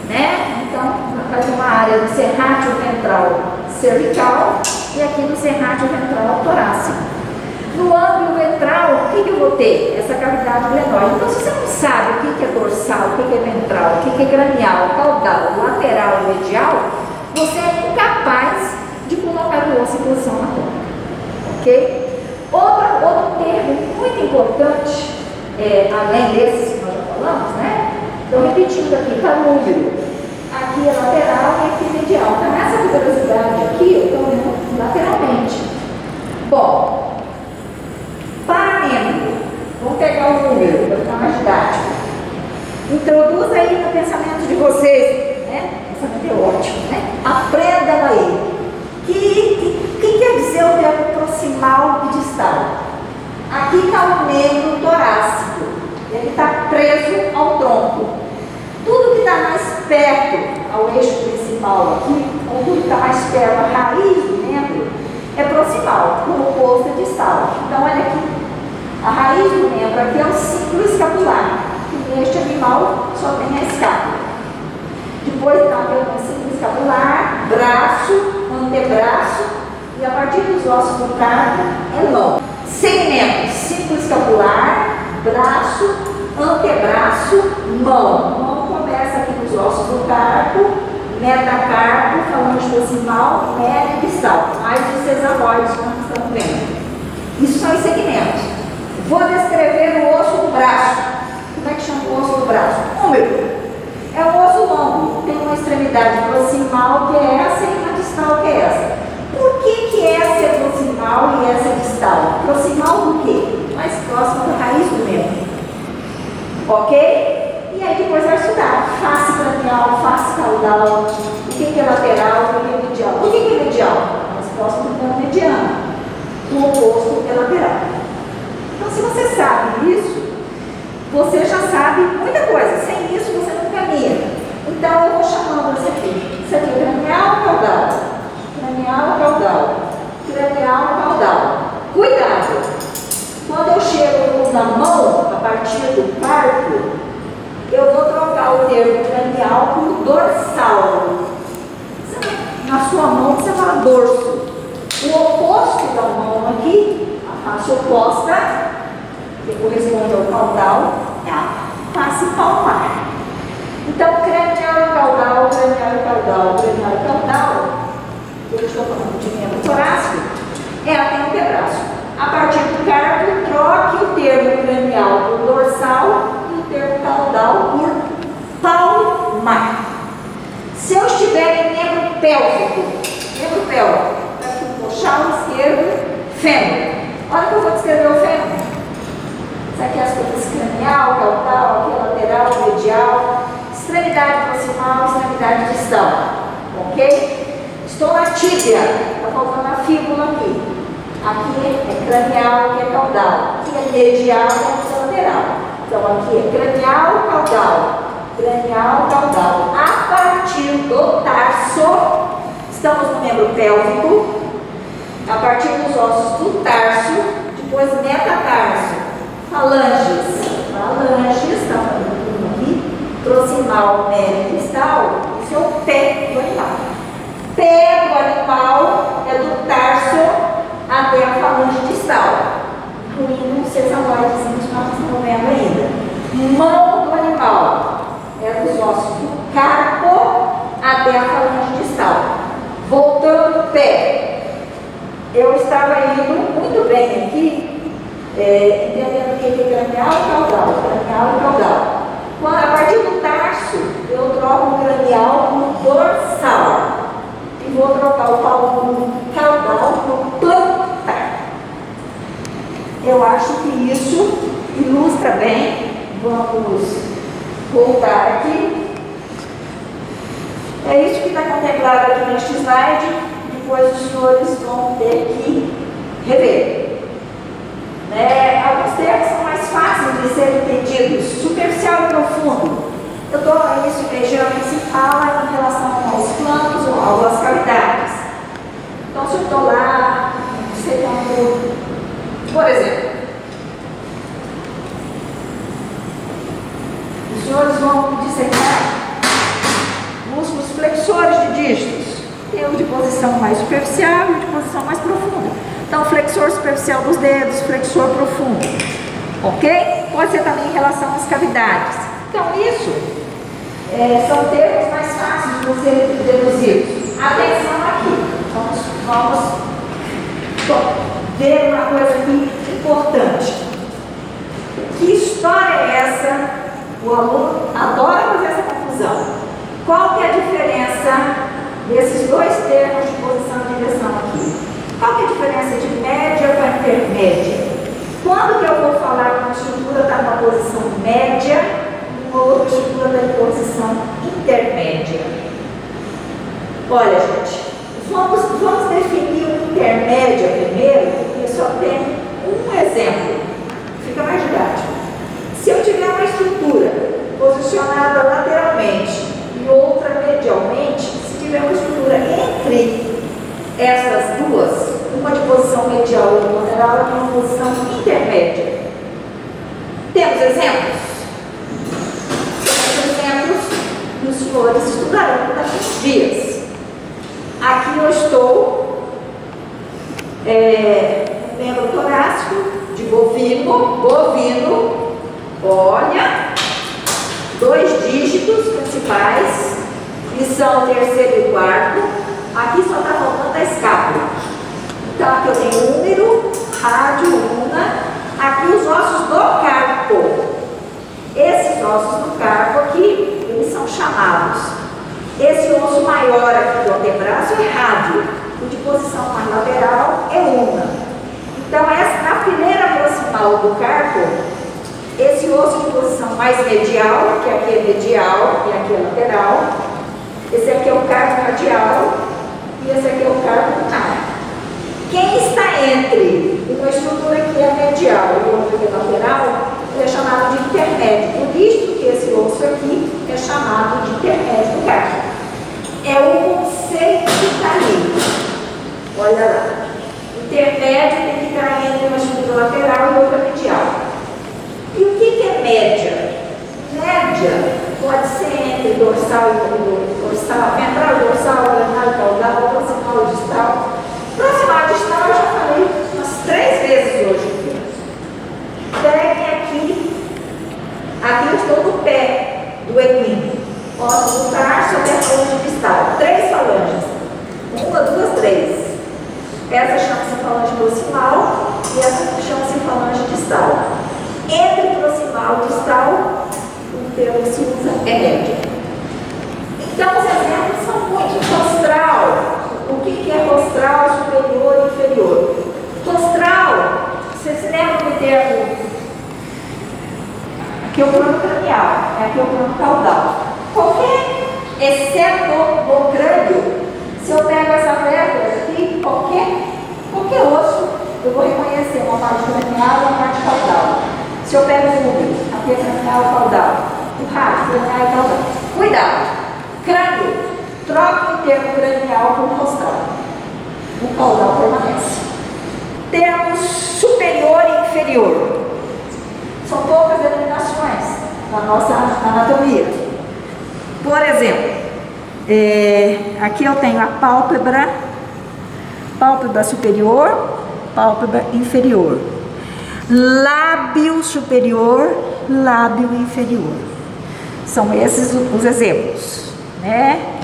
né? Então, vai ter uma área do serrátil ventral cervical e aqui do serrátil ventral torácico. No ângulo ventral, o que eu vou ter? Essa cavidade glenoide. Então, se você não sabe o que é dorsal, o que é ventral, o que é cranial, caudal, lateral e medial, você é incapaz de colocar o osso em posição anatômica. Ok? Outro termo muito importante, além desses que nós já falamos, né? Então, repetindo aqui, está número. Aqui é lateral e aqui é medial. Então, essa tuberosidade aqui, eu estou vendo lateralmente. Bom, para membro, vamos pegar o número para ficar mais didático. Introduz aí no pensamento de vocês, né? Pensamento é ótimo, né? Aprendam aí. O que quer dizer o termo proximal e distal? Aqui está o membro torácico, ele está preso ao tronco. Tudo que está mais perto ao eixo principal aqui, ou tudo que está mais perto à raiz do membro, é proximal, o oposto é distal. Então, olha aqui, a raiz do membro aqui é o ciclo escapular, que neste animal só tem a escápula. Depois está o símbolo escapular, braço, antebraço, e a partir dos ossos do carpo é mão. Segmentos: símbolo escapular, braço, antebraço, mão. Mão começa aqui nos ossos do carpo, metacarpo, falange proximal, médio e distal, mais os sesamoides, como estamos vendo. Isso são os segmentos. Vou descrever o osso do braço. Como é que chama o osso do braço? Húmero. É um osso longo, tem uma extremidade proximal que é essa e uma distal que é essa. Por que essa é proximal e essa é distal? Proximal do quê? Mais próximo da raiz do membro. Ok? E aí depois vai estudar face cranial, face caudal, o que é lateral, o que é medial. O que é medial? Mais próximo do plano mediano. O oposto é lateral. Então, se você sabe isso, você já sabe muita coisa. Sem isso, você não caminha. Então, eu vou chamando isso aqui. Isso aqui é cranial ou caudal? Cranial ou caudal? Cranial ou caudal? Cuidado! Quando eu chego na mão, a partir do carpo, eu vou trocar o termo cranial por dorsal. Na sua mão, você fala dorso. O oposto da mão aqui, a face oposta, que corresponde ao caudal, é a face palmar. Então, cranial e caudal, cranial e caudal, cranial e caudal, eu estou falando de membro torácico, é até o antebraço. A partir do carpo, troque o termo cranial por dorsal e o termo caudal por palmar. Se eu estiver em membro pélvico, aqui o coxal esquerdo, fêmur. Olha que eu vou descrever o fêmur. Isso aqui é as coisas cranial, caudal, aqui é lateral, medial, extremidade proximal, extremidade distal. Ok? Estou na tíbia, está faltando a fíbula aqui. Aqui é cranial, aqui é caudal. Aqui é medial, aqui é lateral. Então aqui é cranial, caudal. Cranial, caudal. A partir do tarso, estamos no membro pélvico. A partir dos ossos do tarso, depois metatarso. Falanges, está falando aqui. Proximal, médio e distal. Isso é o pé do animal. Pé do animal é do tarso até a falange distal, incluindo os sesamoides que nós estamos vendo ainda. Mão do animal é dos ossos do carpo até a falange distal. Voltando o pé, eu estava indo muito bem aqui, entendendo o que é cranial e caudal, cranial e caudal. Quando, a partir do tarso, eu troco o cranial por dorsal. E vou trocar o caudal por plantar. Eu acho que isso ilustra bem. Vamos voltar aqui. É isso que está contemplado aqui neste slide. Depois os senhores vão ter que rever. Alguns termos são mais fáceis de serem entendidos. Superficial e profundo. Eu estou isso que geralmente se fala em relação aos planos ou às cavidades. Então, se eu estou lá, secando, por exemplo, os senhores vão dissecar músculos flexores de dígitos. Tem o de posição mais superficial e o de posição mais profunda. Então, flexor superficial dos dedos, flexor profundo. Ok? Pode ser também em relação às cavidades. Então, isso são termos mais fáceis de você deduzir. Atenção aqui. Vamos ver uma coisa aqui importante. Que história é essa? O aluno adora fazer essa confusão. Qual que é a diferença desses dois termos de posição e direção aqui? Qual que é a diferença de média para intermédia? Quando que eu vou falar que uma estrutura está numa posição média e uma outra estrutura está em posição intermédia? Olha, gente, vamos definir o intermédia primeiro, porque só tem um exemplo. Fica mais didático. Se eu tiver uma estrutura posicionada lateralmente e outra medialmente, se tiver uma estrutura entre essas duas, uma de posição medial e outra lateral, ela tem uma posição intermédia. Temos exemplos? Temos exemplos, e os senhores estudarão daqui uns dias. Aqui eu estou no membro torácico de bovino, olha, 2 dígitos principais, que são o terceiro e o quarto. Aqui só está faltando a escápula. Então aqui eu tenho úmero, rádio, una, aqui os ossos do carpo. Esses ossos do carpo aqui, eles são chamados. Esse osso maior aqui do antebraço é rádio, o de posição mais lateral é una. Então na fileira proximal do carpo, esse osso de posição mais medial, que aqui é medial e aqui é lateral, esse aqui é o carpo radial e esse aqui é o carpo lunar. Quem está entre uma estrutura que é medial e outra que é lateral é chamado de intermédio. Por isso que esse osso aqui é chamado de intermédio do carpo. É o conceito que está ali. Olha lá. Intermédio tem que estar entre uma estrutura lateral e outra medial. E o que é média? Média pode ser entre dorsal e dorsal, ventral e dorsal, granário e caudal, proximal e distal. Proximal e distal eu já falei umas 3 vezes hoje. Peguem aqui eu estou no pé do equino. Posso lutar sobre a falange distal. 3 falanges. 1, 2, 3. Essa chama-se falange proximal e essa chama-se falange distal. Entre proximal e distal, o termo que se usa é média. Então, os exemplos são muito. Rostral. O que é rostral superior e inferior? Rostral, vocês se lembram do termo? Aqui é o plano cranial, aqui é o plano caudal. Exceto no crânio, se eu pego essa vértebra aqui, qualquer osso, eu vou reconhecer uma parte cranial e uma parte caudal. Se eu pego o úmero, aqui é cranial e caudal. O rádio, cranial e caudal. Cuidado! Crânio, troca o termo cranial por rostral. O caudal permanece. Termos superior e inferior. São poucas denominações na nossa anatomia. Por exemplo, aqui eu tenho a pálpebra superior, pálpebra inferior. Lábio superior, lábio inferior. São esses os exemplos, né?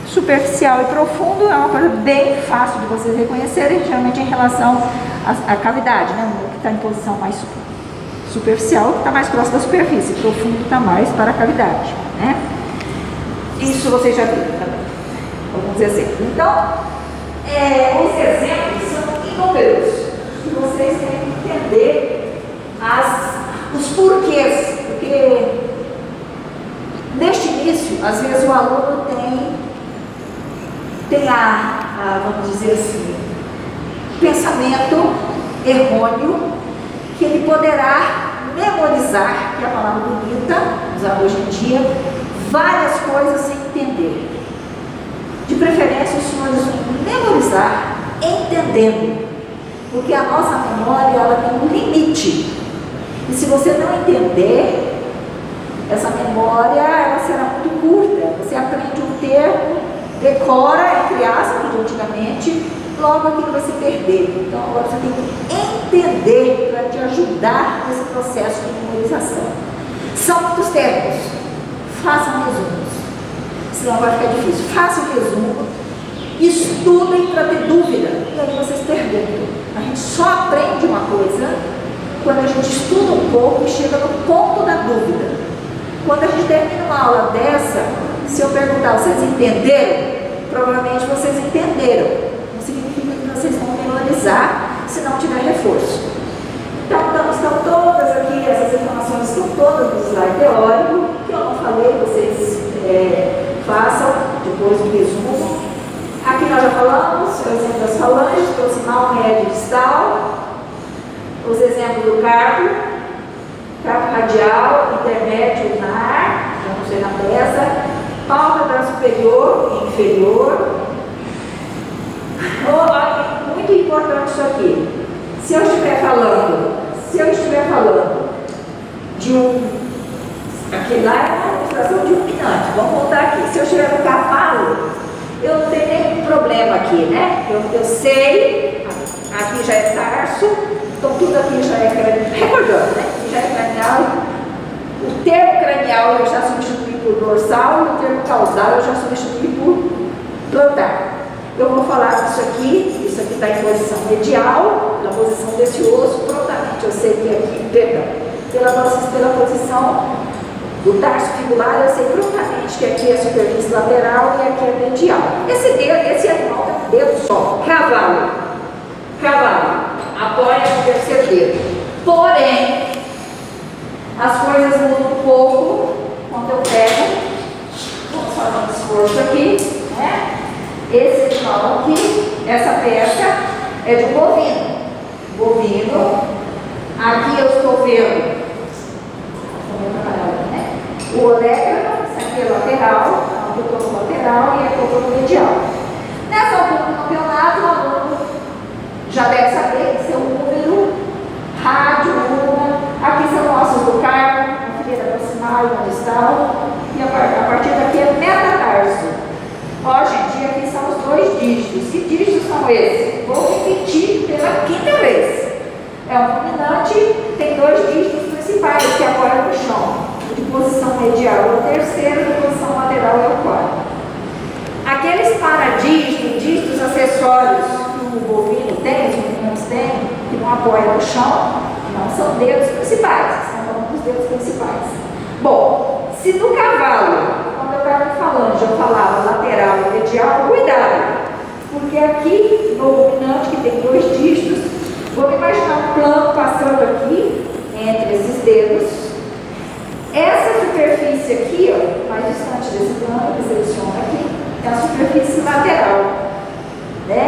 Superficial e profundo é uma coisa bem fácil de vocês reconhecerem, geralmente em relação à cavidade, né? O que está em posição mais superficial, que está mais próximo da superfície, profundo está mais para a cavidade, né? Isso vocês já viram também, alguns exemplos. Então, os exemplos são inúmeros, e vocês têm que entender os porquês, porque neste início, às vezes o aluno tem vamos dizer assim, pensamento errôneo, que ele poderá memorizar, que é a palavra bonita, usada hoje em dia, várias coisas sem entender. De preferência, os senhores vão memorizar entendendo, porque a nossa memória ela tem um limite. E se você não entender, essa memória ela será muito curta. Você aprende um termo, decora, entre aspas, antigamente, logo aquilo vai se perder. Então agora você tem que entender para te ajudar nesse processo de memorização. São muitos termos. Façam resumos. Senão vai ficar difícil. Façam resumo. Estudem para ter dúvida. E aí vocês perguntam. A gente só aprende uma coisa quando a gente estuda um pouco e chega no ponto da dúvida. Quando a gente termina uma aula dessa, se eu perguntar, vocês entenderam? Provavelmente vocês entenderam. Não significa que vocês vão memorizar se não tiver reforço. Então, estão todas aqui, essas informações estão todas no slide teórico, que eu não falei, vocês façam depois um resumo. Aqui nós já falamos, o exemplo das falanges, proximal, médio e distal, os exemplos do carpo radial, intermédio, lunar, vamos ver na peça, pálpebra superior e inferior. Muito importante isso aqui. Se eu estiver falando de aquele lá é uma posição de ruminante. Vamos voltar aqui. Se eu chegar no cavalo, eu não tenho nenhum problema aqui, né? Eu sei, aqui já é tarso, então tudo aqui já é cranial. Recordando, né? Aqui já é cranial. O termo cranial eu já substituí por dorsal e o termo caudal eu já substituí por plantar. Eu vou falar disso aqui está em posição medial, pela posição desse osso, prontamente eu sei que aqui, perdão, pela posição do tarso fibular, eu sei prontamente que aqui é a superfície lateral e aqui é medial. Esse animal é um dedo só. Cavalo, apoia no terceiro dedo. Porém, as coisas mudam um pouco quando eu pego, vamos fazer um esforço aqui, né? Esse animal aqui, essa peça é de bovino. Aqui eu estou vendo o olecrano, isso aqui é lateral, a coluna lateral e a coluna medial. Nessa altura do campeonato, o aluno já deve saber que seu número, rádio, aqui são ossos do carpo, a fileira proximal e distal, e a partir daqui é metatarso. Ó, gente, aqui são os 2 dígitos. Que dígitos são esses? Vou repetir pela 5ª vez. É um ruminante, tem 2 dígitos principais que apoiam no chão. De posição medial é o terceiro, de posição lateral é o quarto. Aqueles paradígitos, dígitos acessórios que o bovino tem, os ruminantes têm, que não apoiam no chão, não são dedos principais, são os dedos principais. Bom, se no cavalo, quando eu estava falando, já falava lateral e medial, cuidado, porque aqui no ruminante, que tem 2 dígitos, vou me imaginar um plano passando aqui, entre esses dedos. Essa superfície aqui, ó, mais distante desse plano, que seleciona aqui, é a superfície lateral, né?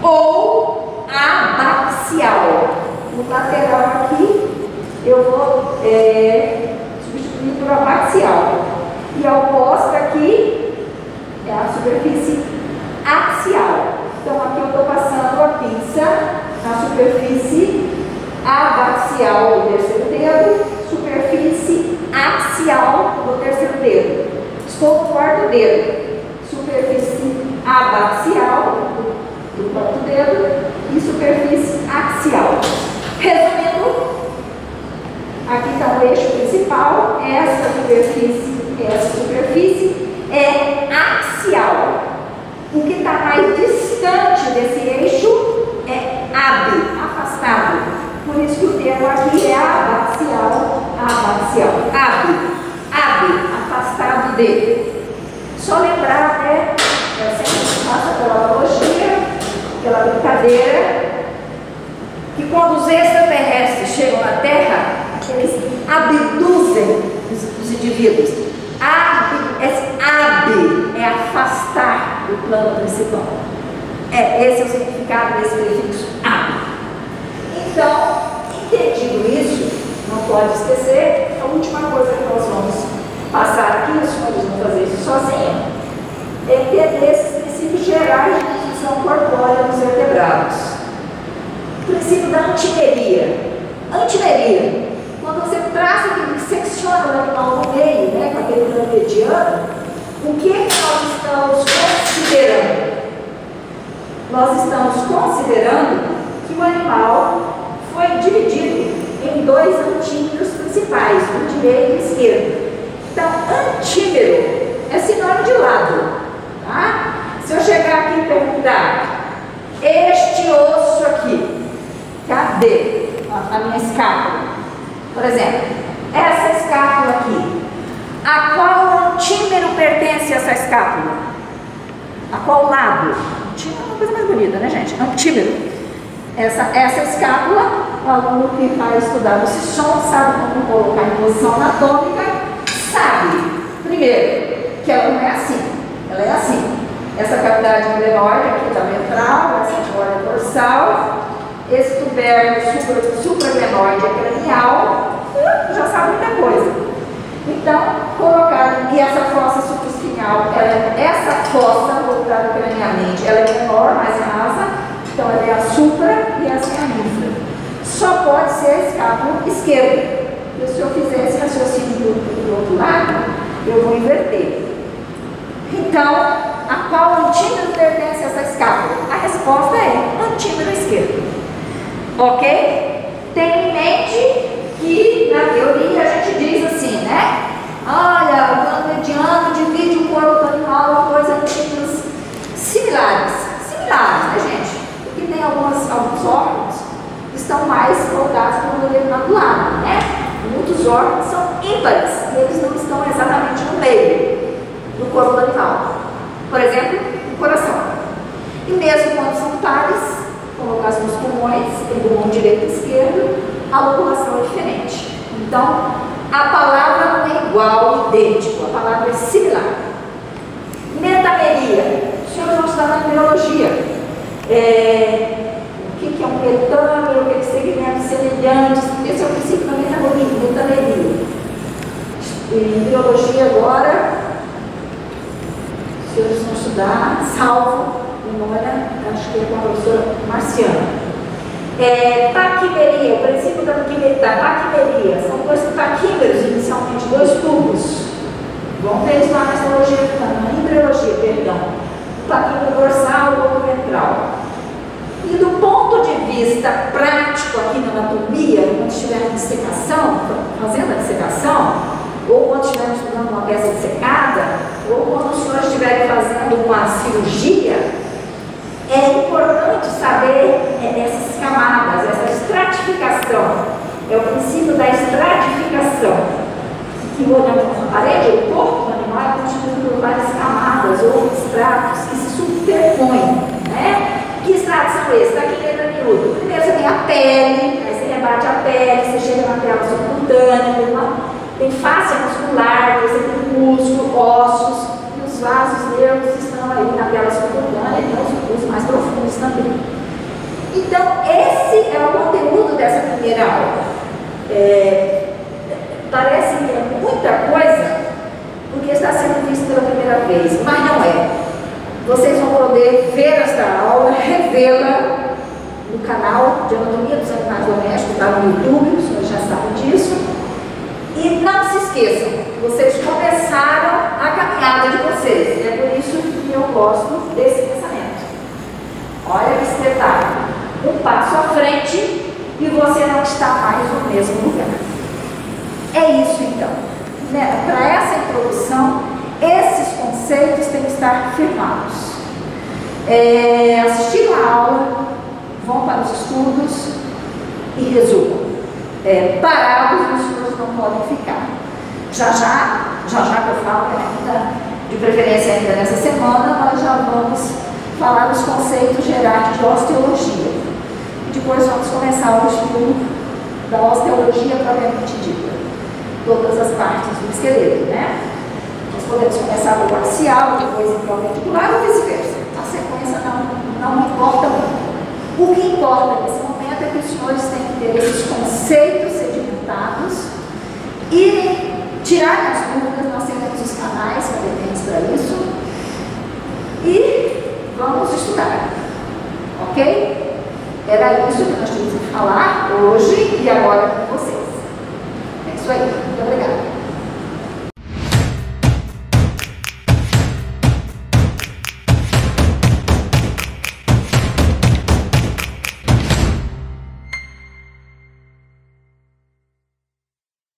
Ou abaxial. O lateral aqui, eu vou substituir por abaxial. E a oposta aqui é a superfície axial. Então aqui eu estou passando a pinça na superfície abaxial do terceiro dedo, superfície axial do terceiro dedo. Estou no 4º dedo, superfície abaxial do 4º dedo e superfície axial. Resumindo, aqui está o eixo principal, essa superfície é axial. O que está mais distante desse eixo é afastado. Por isso que o termo aqui é abaxial. Afastado de. Só lembrar, né? Eu sempre faço aquela analogia, aquela brincadeira, que quando os extraterrestres chegam na Terra, eles abduzem os indivíduos. É afastar do plano principal. Esse é o significado desse prefixo ab. Então, entendido isso, não pode esquecer a última coisa que nós vamos passar aqui, os senhores vão fazer isso sozinhos, é entender esses princípios gerais de construção corpórea dos vertebrados. O princípio da antimeria. Antimeria. Quando você traça aquilo que secciona o animal no meio, né, com aquele plano mediano, o que nós estamos considerando? Nós estamos considerando que o animal foi dividido em 2 antímeros principais, o direito e o esquerdo. Então, antímero é sinônimo de lado. Tá? Se eu chegar aqui e perguntar, este osso aqui, cadê a minha escápula? Por exemplo, essa escápula aqui, a qual antímero pertence essa escápula? A qual lado? Antímero é uma coisa mais bonita, né, gente? Antímero. Essa escápula, o aluno que vai estudar o Sisson sabe como colocar em posição anatômica, sabe, primeiro, que ela não é assim, ela é assim. Essa cavidade glenoide aqui da ventral, essa borda dorsal, esse tubérculo supraglenoide é cranial, já sabe muita coisa. Então, colocar, e essa fossa supraespinhal, essa fossa, voltada cranialmente, ela é menor, mais rasa, então ela é a supra e essa é a infra. Só pode ser a escápula esquerda. E se eu fizer esse raciocínio do outro lado, eu vou inverter. Então, a qual antímero pertence a essa escápula? A resposta é antímero esquerdo. Ok? Tenha em mente que na teoria a gente diz assim, né? Olha, o plano mediano divide o corpo do animal em dois antímeros similares. Similares, né, gente? Porque tem alguns órgãos que estão mais voltados para um determinado lado, né? Muitos órgãos são ímpares e eles não estão exatamente no meio do corpo do animal. Por exemplo, o coração. E mesmo quando são pares, como no caso dos pulmões, tem pulmão direito e esquerdo, a loculação é diferente. Então, a palavra não é igual, idêntico, a palavra é similar. Metameria. Os senhores vão estudar na mineralogia. O que é um metâmero, o que é segmentos semelhantes. Esse é o princípio da metameria. Em biologia agora, os senhores vão estudar, salvo memória, acho que é com a professora Marciana. Taquimeria, o princípio da taquimeria, são dois taquímeros, inicialmente dois tubos. Vamos ver isso lá na embriologia, perdão. O taquímero dorsal e o outro ventral. E do ponto de vista prático aqui na anatomia, quando estiver em dissecação, fazendo a dissecação, ou quando estivermos estudando uma peça dissecada, ou quando os senhores estiverem fazendo uma cirurgia, é importante saber essas camadas, essa estratificação. É o princípio da estratificação. Que a parede, o corpo do animal é constituído por várias camadas ou estratos que se superpõem. Né? Que estratos são esses? Daqui dentro miúdo. Primeiro você tem a pele, aí você rebate a pele, você chega na tela subcutânea, tem face muscular, você tem músculo, ossos, e os vasos nervos estão aí na tela subcutânea, então os mais profundos também. Então, esse é o conteúdo dessa primeira aula. Parece que é muita coisa, porque está sendo visto pela primeira vez, mas não é. Vocês vão poder ver esta aula, revê-la no canal de Anatomia dos Animais Domésticos, está no YouTube, os senhores já sabem disso. E não se esqueçam, vocês começaram a caminhada de vocês, é por isso que eu gosto desse pensamento. Olha que espetáculo, um passo à frente e você não está mais no mesmo lugar. É isso então. Para essa introdução, esses conceitos têm que estar firmados. Assistiram a aula, vão para os estudos e resumam. Parados, os estudos não podem ficar. Já que eu falo, de preferência ainda nessa semana, nós já vamos falar dos conceitos gerais de osteologia. Depois vamos começar o estudo da osteologia propriamente dita. Todas as partes do esqueleto, né? Nós podemos começar pelo axial, depois em perpendicular ou vice-versa. A sequência não importa muito. O que importa nesse momento é que os senhores têm que ter esses conceitos sedimentados e tirar as dúvidas. Nós temos os canais competentes para isso e vamos estudar, ok? Era isso que nós tínhamos que falar hoje e agora com vocês. É isso aí. Muito obrigada.